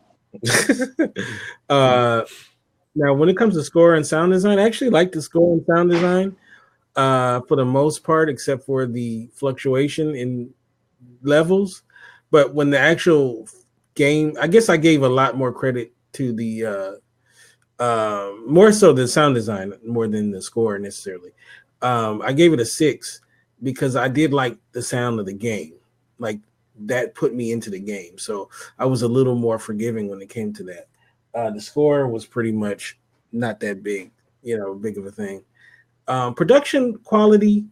Now, when it comes to score and sound design, I actually like the score and sound design for the most part, except for the fluctuation in levels. But when the actual game, I guess I gave a lot more credit to the more so the sound design more than the score necessarily. I gave it a 6 because I did like the sound of the game. Like that put me into the game. So I was a little more forgiving when it came to that. The score was pretty much not that big of a thing. Production quality,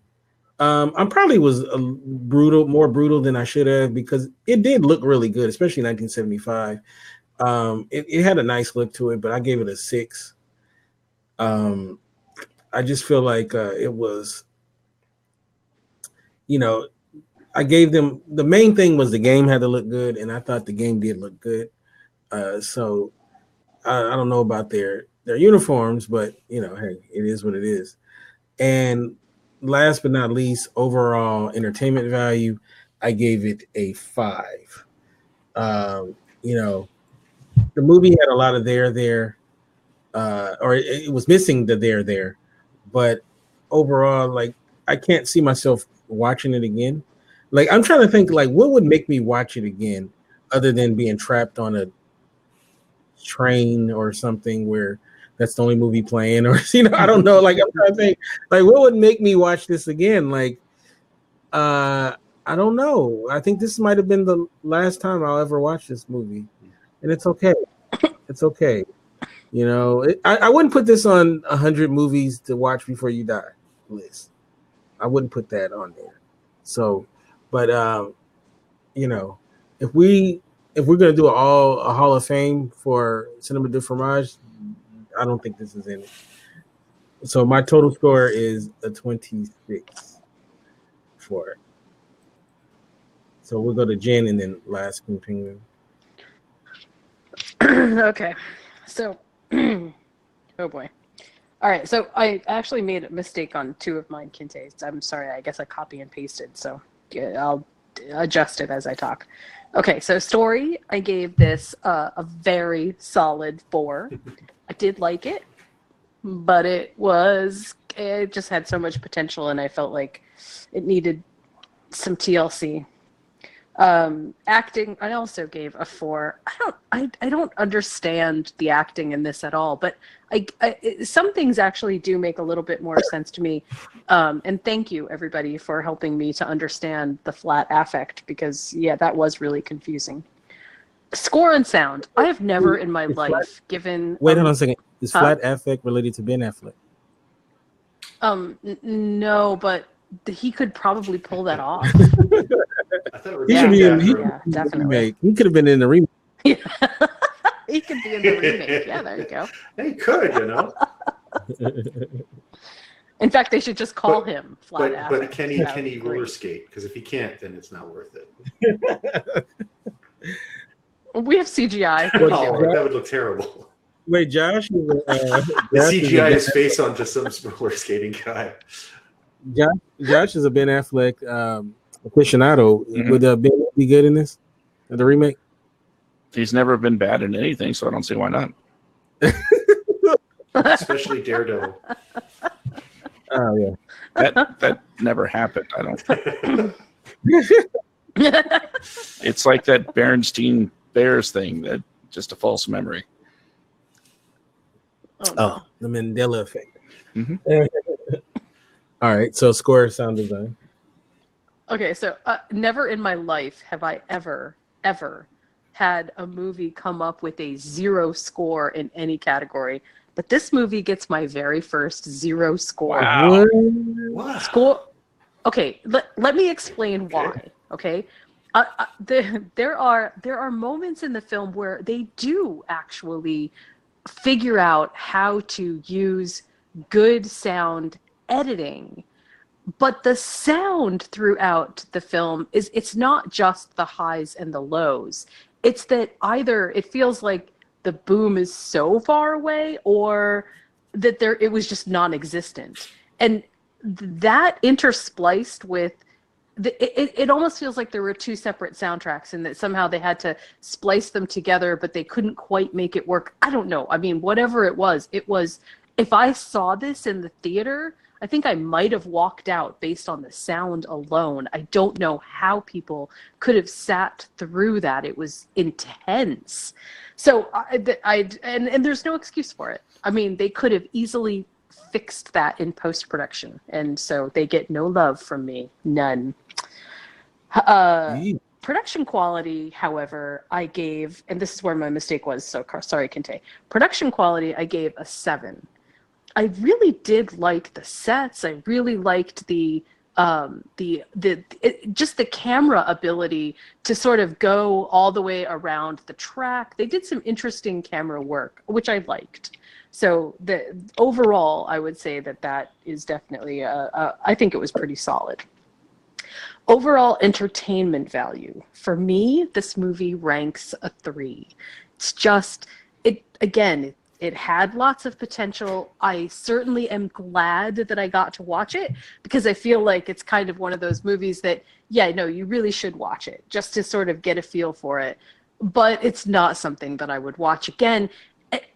I probably was more brutal than I should have, because it did look really good, especially 1975. It had a nice look to it, but I gave it a 6. I just feel like it was, I gave them, the main thing was the game had to look good, and I thought the game did look good. So I don't know about their uniforms, but hey, it is what it is. And last but not least, overall entertainment value, I gave it a 5. The movie had a lot of there, or it was missing the there, but overall, like, I can't see myself watching it again. Like, I'm trying to think, like, what would make me watch it again other than being trapped on a train or something where that's the only movie playing, or I don't know. Like, I'm trying to think, like, what would make me watch this again? Like, I don't know. I think this might have been the last time I'll ever watch this movie, and it's okay. It's okay. I wouldn't put this on 100 movies to watch before you die list. I wouldn't put that on there. So, but if we're gonna do a Hall of Fame for Cinema de Fromage, I don't think this is in it. So my total score is a 26 for it. So we'll go to Jen and then last Penguin. Okay, so oh boy. All right, so I actually made a mistake on 2 of mine, Kinte's. I'm sorry, I guess I copy and pasted, so I'll adjust it as I talk. Okay, so story, I gave this a very solid 4. I did like it, but it just had so much potential, and I felt like it needed some TLC. Acting, I also gave a 4. I don't understand the acting in this at all, but some things actually do make a little bit more sense to me. And thank you, everybody, for helping me to understand the flat affect, because that was really confusing. Score and sound. I have never in my life given. Wait, hold on a second. Is flat affect related to Ben Affleck? No, but he could probably pull that off. He should be in. Definitely. He could have been in the remake. Yeah. He could be in the remake. Yeah, there you go. He could, In fact, they should just call him Flat Affect. But can he roller skate? Because if he can't, then it's not worth it. We have CGI. That would look terrible. Wait, Josh? CGI his face onto some roller skating guy. Josh is a Ben Affleck aficionado. Mm-hmm. Would Ben be good in this? The remake? He's never been bad in anything, so I don't see why not. Especially Daredevil. Oh yeah. That never happened, I don't think. It's like that Berenstein Bears thing, that just a false memory. Oh, the Mandela effect. Mm-hmm. All right, so score, sound design. Okay, so never in my life have I ever had a movie come up with a 0 score in any category. But this movie gets my very first 0 score. Wow. Wow. Score. Okay, let me explain why. Okay, there are moments in the film where they do actually figure out how to use good sound editing, but the sound throughout the film it's not just the highs and the lows. It's that either it feels like the boom is so far away, or that it was just non-existent, and that interspliced with it almost feels like there were 2 separate soundtracks, and that somehow they had to splice them together, but they couldn't quite make it work. I don't know. I mean, whatever it was, if I saw this in the theater, I think I might have walked out based on the sound alone. I don't know how people could have sat through that. It was intense. So and there's no excuse for it. I mean, they could have easily fixed that in post-production, and so they get no love from me. None. Production quality, however, I gave, and this is where my mistake was, so sorry, Kente. Production quality, I gave a 7. I really did like the sets. I really liked just the camera ability to sort of go all the way around the track. They did some interesting camera work, which I liked. So overall, I would say that is definitely I think it was pretty solid. Overall entertainment value. For me, this movie ranks a 3. It's just, it had lots of potential. I certainly am glad that I got to watch it because I feel like it's kind of one of those movies that, you really should watch it just to sort of get a feel for it. But it's not something that I would watch again.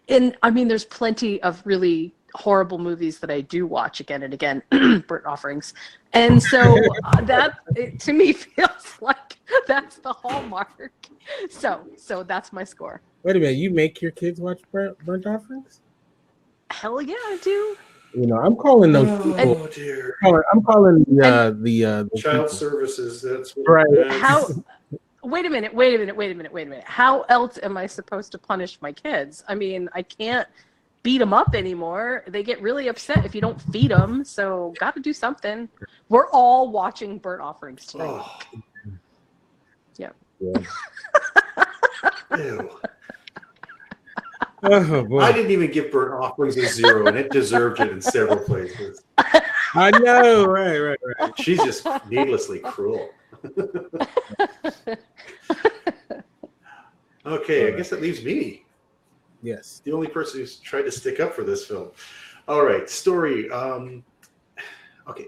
And I mean, there's plenty of really horrible movies that I do watch again and again, Burnt Offerings. And so to me feels like that's the hallmark. So that's my score. Wait a minute, you make your kids watch Burnt Offerings? Hell yeah, I do. I'm calling those people. Oh dear. I'm calling the child people. services. That's what Right. Wait a minute. How else am I supposed to punish my kids? I mean, I can't beat them up anymore. They get really upset if you don't feed them. So got to do something. We're all watching Burnt Offerings tonight. Oh. Yeah. Ew. Oh, boy. I didn't even give Burnt Offerings a 0, and it deserved it in several places. I know, right. She's just needlessly cruel. Okay, I guess that leaves me. Yes. The only person who's tried to stick up for this film. All right, story. Okay.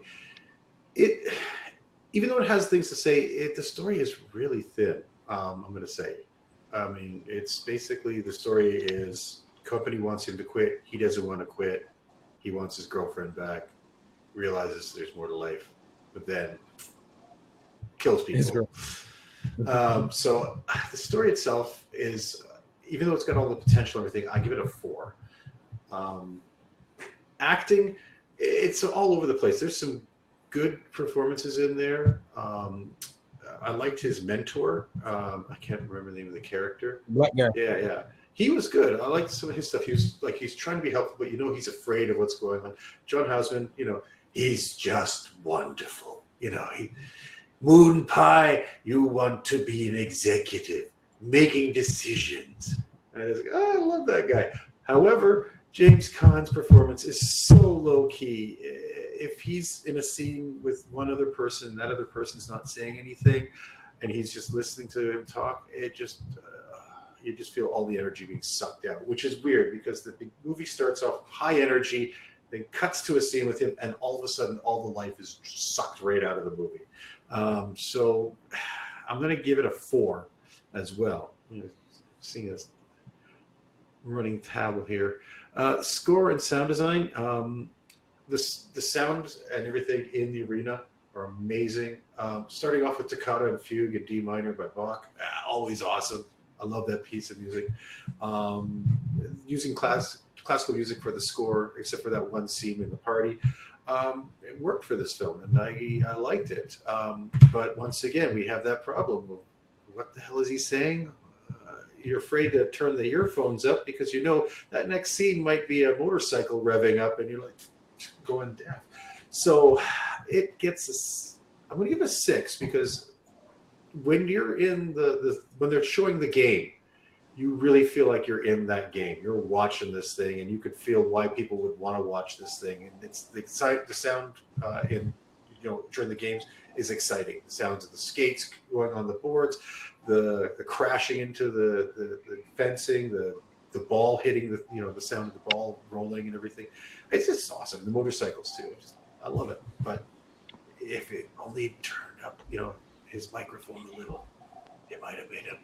Even though it has things to say, the story is really thin, I'm going to say. I mean, it's basically the story is company wants him to quit. He doesn't want to quit. He wants his girlfriend back, realizes there's more to life, but then kills people. So the story itself is, even though it's got all the potential and everything, I give it a 4. Acting, it's all over the place. There's some good performances in there. I liked his mentor. I can't remember the name of the character. Black guy. Yeah. He was good. I liked some of his stuff. He's trying to be helpful, but he's afraid of what's going on. John Houseman, he's just wonderful. Moon Pie, you want to be an executive, making decisions. And I was like, I love that guy. However, James Caan's performance is so low key. If he's in a scene with one other person, that other person's not saying anything, and he's just listening to him talk, it just you just feel all the energy being sucked out, which is weird because the movie starts off high energy, then cuts to a scene with him, and all of a sudden, all the life is sucked right out of the movie. So I'm going to give it a 4 as well. Seeing this running table here. Score and sound design. The sound and everything in the arena are amazing. Starting off with Toccata and Fugue in D minor by Bach, always awesome. I love that piece of music. Using classical music for the score, except for that one scene in the party, it worked for this film, and I liked it. But once again, we have that problem of what the hell is he saying? You're afraid to turn the earphones up because that next scene might be a motorcycle revving up, and you're like going deaf. So it gets I'm going to give it a 6 because when you're in when they're showing the game, you really feel like you're in that game. You're watching this thing, and you could feel why people would want to watch this thing. And it's the sound during the games is exciting. The sounds of the skates going on the boards, the crashing into the fencing, the ball hitting the sound of the ball rolling and everything. It's just awesome. The motorcycles too. I love it. But if it only turned up, his microphone a little, it might have made him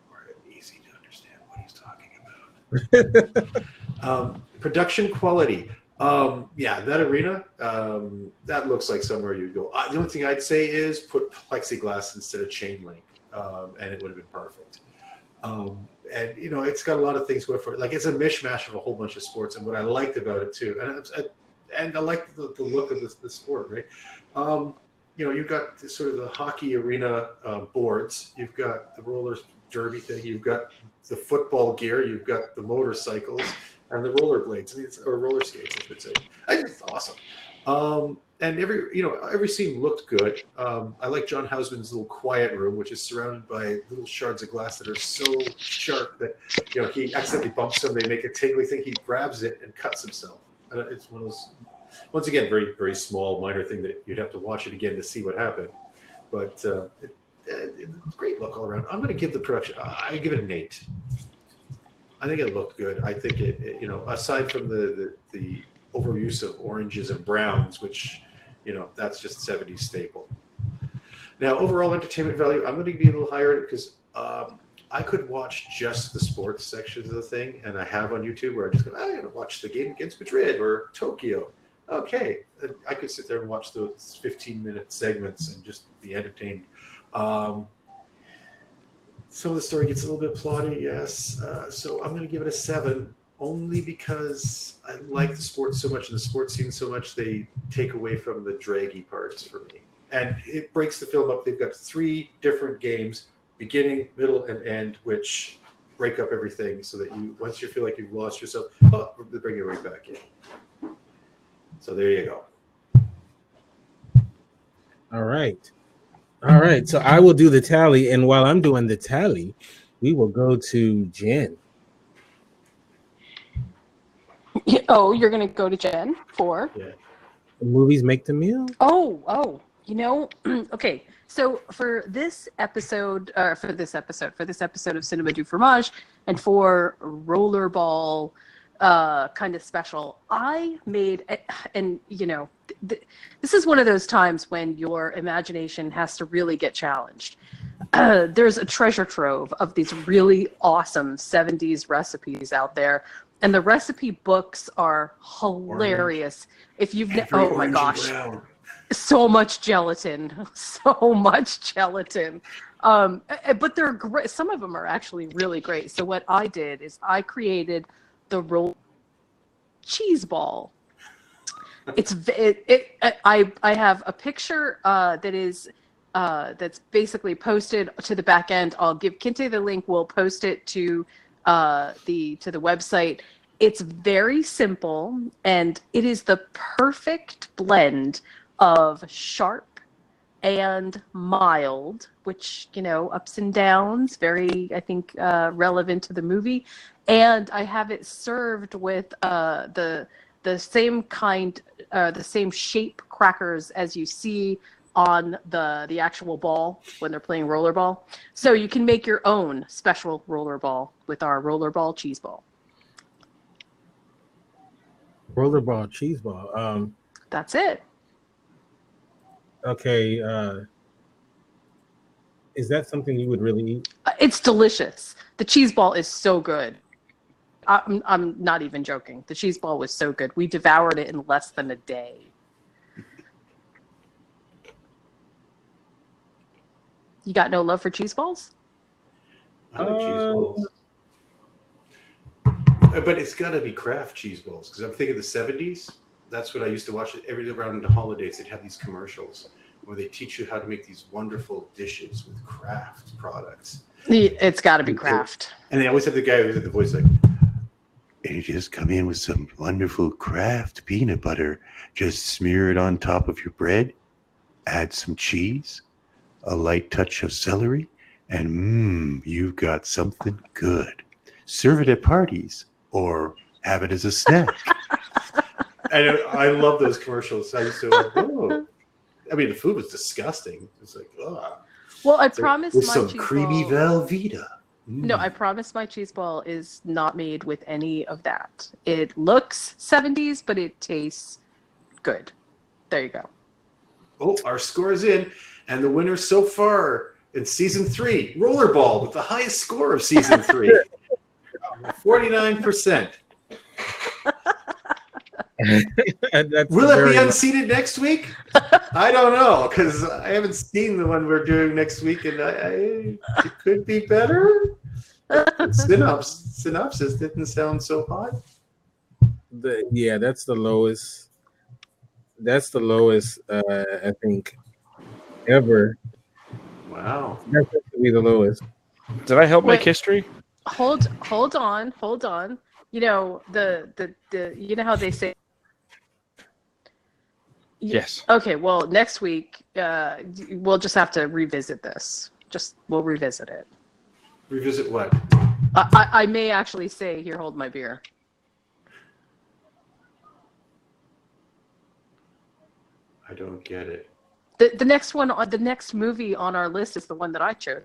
more easy to understand what he's talking about. Production quality. That arena, that looks like somewhere you'd go. The only thing I'd say is put plexiglass instead of chain link, and it would have been perfect. And it's got a lot of things going for it. Like, it's a mishmash of a whole bunch of sports, and what I liked about it too, and I liked the look of the sport, right? you've got sort of the hockey arena boards. You've got the roller derby thing. You've got the football gear. You've got the motorcycles and the rollerblades, or roller skates, I should say. I think it's awesome. And every scene looked good. I like John Houseman's little quiet room, which is surrounded by little shards of glass that are so sharp that he accidentally bumps them. They make a tingly thing. He grabs it and cuts himself. It's one of those, once again, very, very small, minor thing that you'd have to watch it again to see what happened. But it's great look all around. I'm going to give the production. I give it an 8. I think it looked good. I think it aside from the overuse of oranges and browns, which that's just 70s staple. Now, overall entertainment value, I'm going to be a little higher because I could watch just the sports sections of the thing, and I have on YouTube where I just go, I'm going to watch the game against Madrid or Tokyo. Okay, I could sit there and watch those 15-minute segments and just be entertained. Some of the story gets a little bit plotty, yes. So I'm going to give it a 7, only because I like the sports so much and the sports scene so much, they take away from the draggy parts for me. And it breaks the film up. They've got 3 different games, beginning, middle, and end, which break up everything so that once you feel like you've lost yourself, they bring you right back in. So there you go. All right. So I will do the tally, and while I'm doing the tally, we will go to Jen. Oh, you're going to go to Jen for? Yeah. The movies make the meal? Oh, okay. So for this episode of Cinema du Fromage and for Rollerball kind of special, I made, and this is one of those times when your imagination has to really get challenged. There's a treasure trove of these really awesome 70s recipes out there. And the recipe books are hilarious. If you've oh my gosh, so much gelatin. But they're great. Some of them are actually really great. So what I did is I created the roll cheese ball. I have a picture that is that's basically posted to the back end. I'll give Kinte the link. We'll post it to the website. It's very simple, and it is the perfect blend of sharp and mild, which ups and downs, very I think relevant to the movie. And I have it served with the same kind, the same shape crackers as you see on the actual ball when they're playing rollerball. So you can make your own special rollerball with our rollerball cheese ball. Rollerball cheese ball. That's it. Okay. Is that something you would really eat? It's delicious. The cheese ball is so good. I'm not even joking. The cheese ball was so good. We devoured it in less than a day. You got no love for cheese balls? I like cheese balls. But it's got to be Kraft cheese balls, because I'm thinking the 70s. That's what I used to watch every around the holidays. They'd have these commercials where they teach you how to make these wonderful dishes with Kraft products. It's got to be Kraft. And they always have the guy who had the voice like, and you just come in with some wonderful Kraft peanut butter. Just smear it on top of your bread. Add some cheese, a light touch of celery, and you've got something good. Serve it at parties or have it as a snack. And I love those commercials. I used to, I mean, the food was disgusting. It's like, Well, I promise with my some cheese creamy ball, Velveeta. No, I promise my cheese ball is not made with any of that. It looks 70s, but it tastes good. There you go. Oh, our score is in, and the winner so far in season 3, Rollerball, with the highest score of season 3, 49%. Will it be unseated next week? I don't know, because I haven't seen the one we're doing next week, and it could be better. Synopsis didn't sound so hot. That's the lowest. That's the lowest. I think ever. Wow. That's going to be the lowest. Did I help make Wait. history? Hold on. You know the you know how they say. Yes. Okay, well, next week we'll just have to revisit this. We'll revisit it. Revisit what? I may actually say, here, hold my beer. I don't get it. The next one, the next movie on our list is the one that I chose.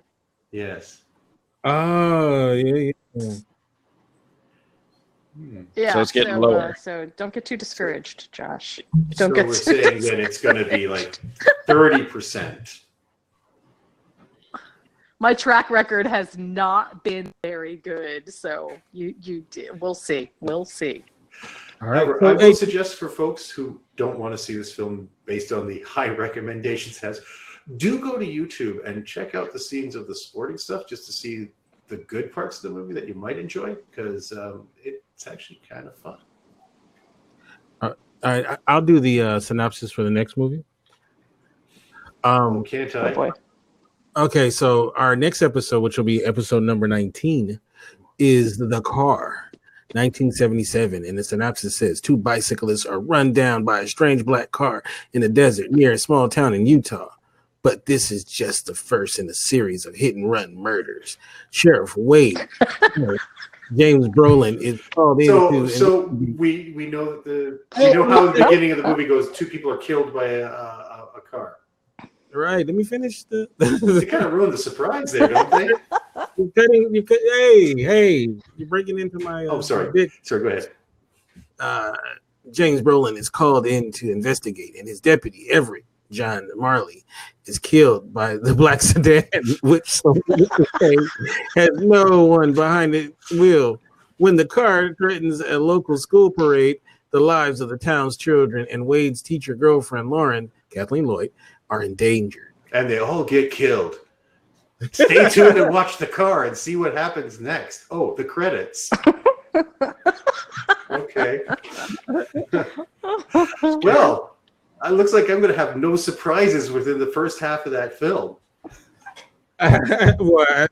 Yes. Oh, yeah. Yeah, So it's getting lower. So don't get too discouraged, Josh. So Don't get we're too saying that it's going to be like 30%. My track record has not been very good, so we'll see. We'll see. All right. However, I will suggest for folks who don't want to see this film based on the high recommendations has, do go to YouTube and check out the scenes of the sporting stuff just to see the good parts of the movie that you might enjoy, because it's actually kind of fun. All right, I'll do the synopsis for the next movie. Can't I? Oh boy. Okay, so our next episode, which will be episode number 19, is The Car, 1977. And the synopsis says 2 bicyclists are run down by a strange black car in the desert near a small town in Utah. But this is just the first in a series of hit-and-run murders. Sheriff Wade, James Brolin, is called in. So we know that you know how the beginning of the movie goes. 2 people are killed by a car. Right, let me finish the. They kind of ruined the surprise there, don't they? Hey, you're breaking into my. Oh, sorry. Bit. Sorry, go ahead. James Brolin is called in to investigate, and his deputy, Everett John Marley, is killed by the black sedan, which some say has no one behind the wheel. When the car threatens a local school parade, the lives of the town's children and Wade's teacher girlfriend, Lauren, Kathleen Lloyd, are endangered. And they all get killed. Stay tuned and watch The Car and see what happens next. Oh, the credits. Okay. Well, it looks like I'm going to have no surprises within the first half of that film. What?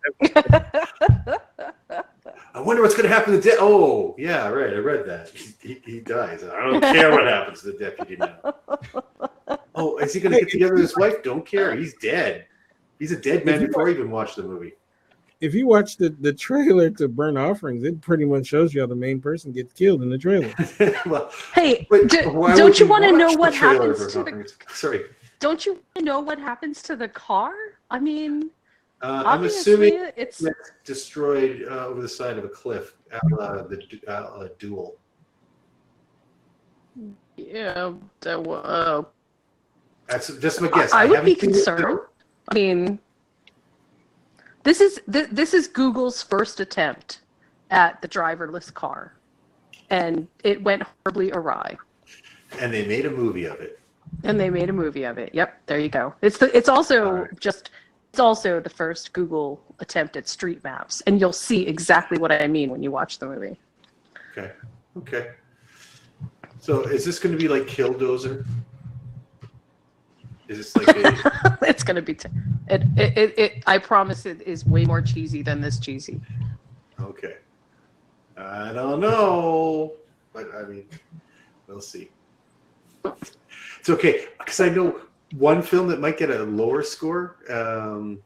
I wonder what's going to happen to Oh, yeah, right. I read that. He dies. I don't care what happens to the deputy now. Oh, is he going to get together with his wife? Don't care. He's dead. He's a dead man before I even watched the movie. If you watch the trailer to Burnt Offerings, it pretty much shows you how the main person gets killed in the trailer. Well, hey, but don't you want to know what happens to the? Sorry. Don't you know what happens to the car? I mean, I'm assuming it's destroyed over the side of a cliff. The Duel. Yeah, that's just my guess. I would be concerned. I mean, this is Google's first attempt at the driverless car, and it went horribly awry. And they made a movie of it. Yep, there you go. It's also the first Google attempt at street maps, and you'll see exactly what I mean when you watch the movie. Okay. So is this going to be like Killdozer? Is this like a... It's going to be... I promise it is way more cheesy than this cheesy. Okay. I don't know. But, I mean, we'll see. It's okay. Because I know one film that might get a lower score than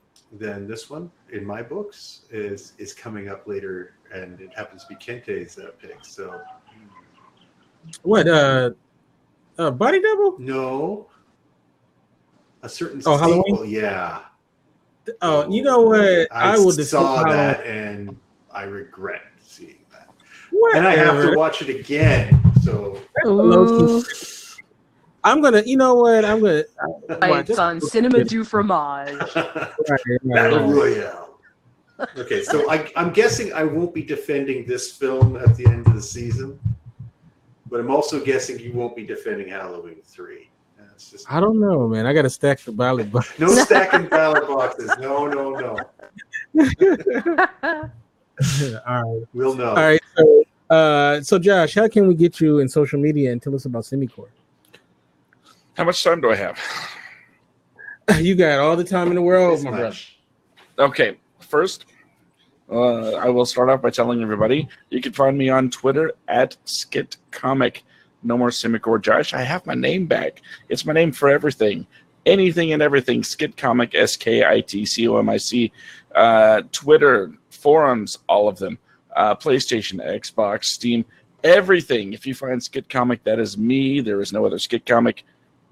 this one in my books is coming up later, and it happens to be Kente's pick. So... What? Body Double? No. A certain sequel, Halloween? Yeah. Oh, you know what? I will saw that and I regret seeing that. Whatever. And I have to watch it again. So I'm gonna. You know what? I'm gonna. It's on Cinema du Fromage. Battle Royale. Okay, so I'm guessing I won't be defending this film at the end of the season, but I'm also guessing you won't be defending Halloween 3. I don't know, man. I got to stack the ballot box. No stacking ballot boxes. No. All right. We'll know. All right. So Josh, how can we get you in social media and tell us about Semicore? How much time do I have? You got all the time in the world, This my brother. much. Okay, first, I will start off by telling everybody you can find me on Twitter at skitcomic. No more Simic or Josh. I have my name back. It's my name for everything. Anything and everything. Skitcomic, SKITCOMIC. Twitter, forums, all of them. PlayStation, Xbox, Steam, everything. If you find Skitcomic, that is me. There is no other Skitcomic.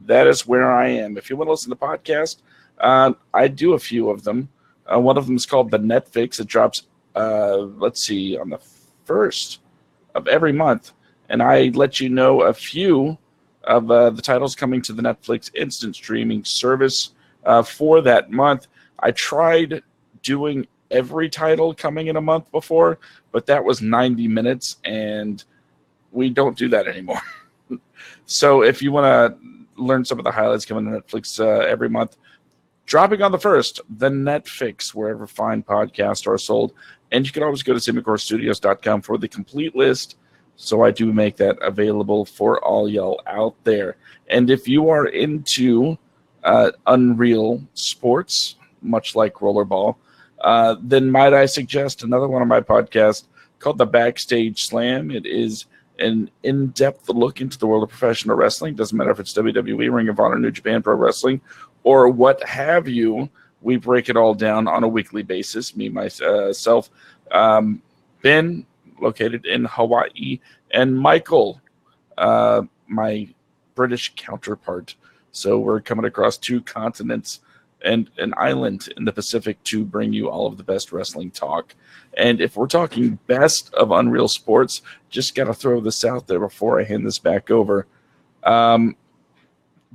That is where I am. If you want to listen to podcasts, I do a few of them. One of them is called The Netflix. It drops, let's see, on the 1st of every month. And I let you know a few of the titles coming to the Netflix instant streaming service for that month. I tried doing every title coming in a month before, but that was 90 minutes, and we don't do that anymore. So if you want to learn some of the highlights coming to Netflix every month, dropping on the 1st, the Netflix, wherever fine podcasts are sold. And you can always go to SimicorStudios.com for the complete list. So I do make that available for all y'all out there. And if you are into Unreal sports, much like Rollerball, then might I suggest another one of my podcasts called The Backstage Slam. It is an in-depth look into the world of professional wrestling. Doesn't matter if it's WWE, Ring of Honor, New Japan Pro Wrestling, or what have you. We break it all down on a weekly basis. Me, myself, Ben, located in Hawaii, and Michael, my British counterpart. So we're coming across 2 continents and an island in the Pacific to bring you all of the best wrestling talk. And if we're talking best of Unreal Sports, just got to throw this out there before I hand this back over.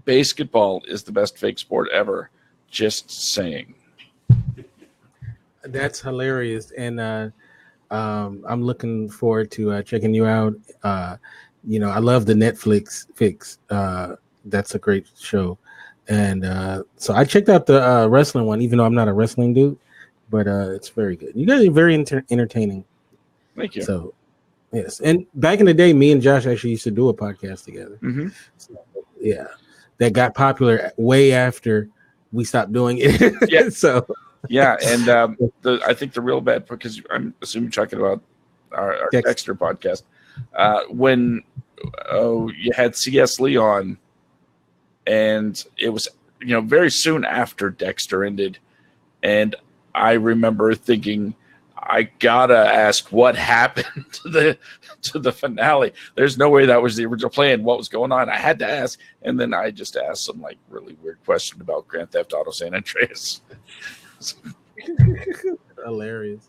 Basketball is the best fake sport ever. Just saying. That's hilarious. And I'm looking forward to checking you out. I love the Netflix fix. That's a great show. And so I checked out the wrestling one, even though I'm not a wrestling dude, but it's very good. You guys are very entertaining. Thank you. So, yes. And back in the day, me and Josh actually used to do a podcast together. Mm-hmm. So, yeah. That got popular way after we stopped doing it. Yeah. So, yeah. And I think the real bad, because I'm assuming you're talking about our Dexter podcast, when you had C.S. Leon, and it was, very soon after Dexter ended. And I remember thinking, I gotta ask what happened to the finale. There's no way that was the original plan. What was going on? I had to ask. And then I just asked some really weird question about Grand Theft Auto San Andreas. Hilarious.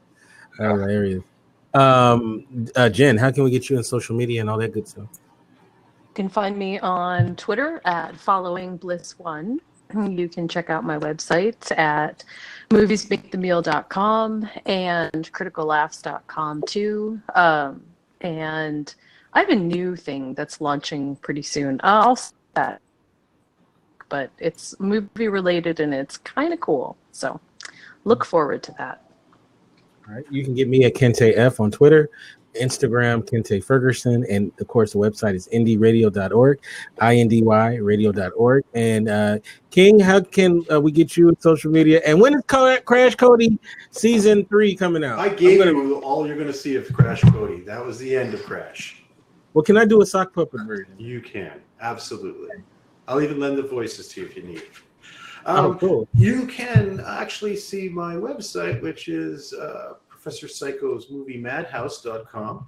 Jen, how can we get you on social media and all that good stuff? You can find me on Twitter at followingbliss1. You can check out my website at moviesmakethemeal.com and criticallaughs.com too. And I have a new thing that's launching pretty soon. I'll say that, but it's movie related and it's kind of cool. So look forward to that. All right. You can get me at Kente F on Twitter, Instagram, Kente Ferguson, and of course the website is indyradio.org, indyradio.org. And King, how can we get you on social media? And when is Crash Cody season 3 coming out? I gave you all you're going to see of Crash Cody. That was the end of Crash. Well, can I do a sock puppet version? You can, absolutely. I'll even lend the voices to you if you need. Cool. You can actually see my website, which is Professor Psycho's moviemadhouse.com.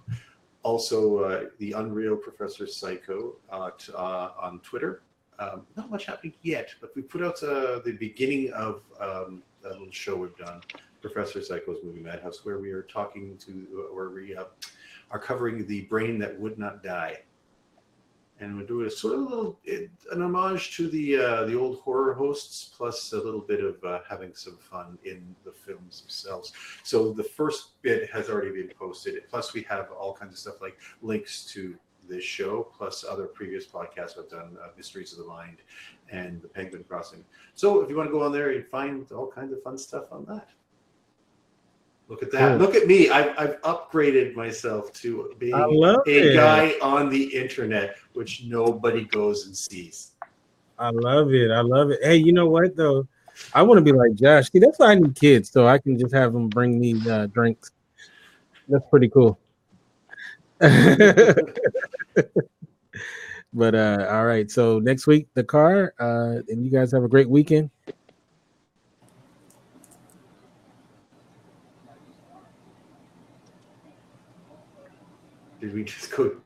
Also, the Unreal Professor Psycho on Twitter. Not much happening yet, but we put out the beginning of a little show we've done, Professor Psycho's Movie Madhouse, where we are where we are covering the brain that would not die. And we're doing a sort of an homage to the old horror hosts, plus a little bit of having some fun in the films themselves. So the first bit has already been posted. Plus we have all kinds of stuff like links to this show, plus other previous podcasts I've done, Mysteries of the Mind and The Penguin Crossing. So if you want to go on there, you find all kinds of fun stuff on that. Look at that. Cool. Look at me. I've upgraded myself to being a guy on the internet, which nobody goes and sees. I love it. Hey, you know what, though? I want to be like Josh. See, that's why I need kids, so I can just have them bring me drinks. That's pretty cool. But all right. So next week, the car, and you guys have a great weekend. Did we just go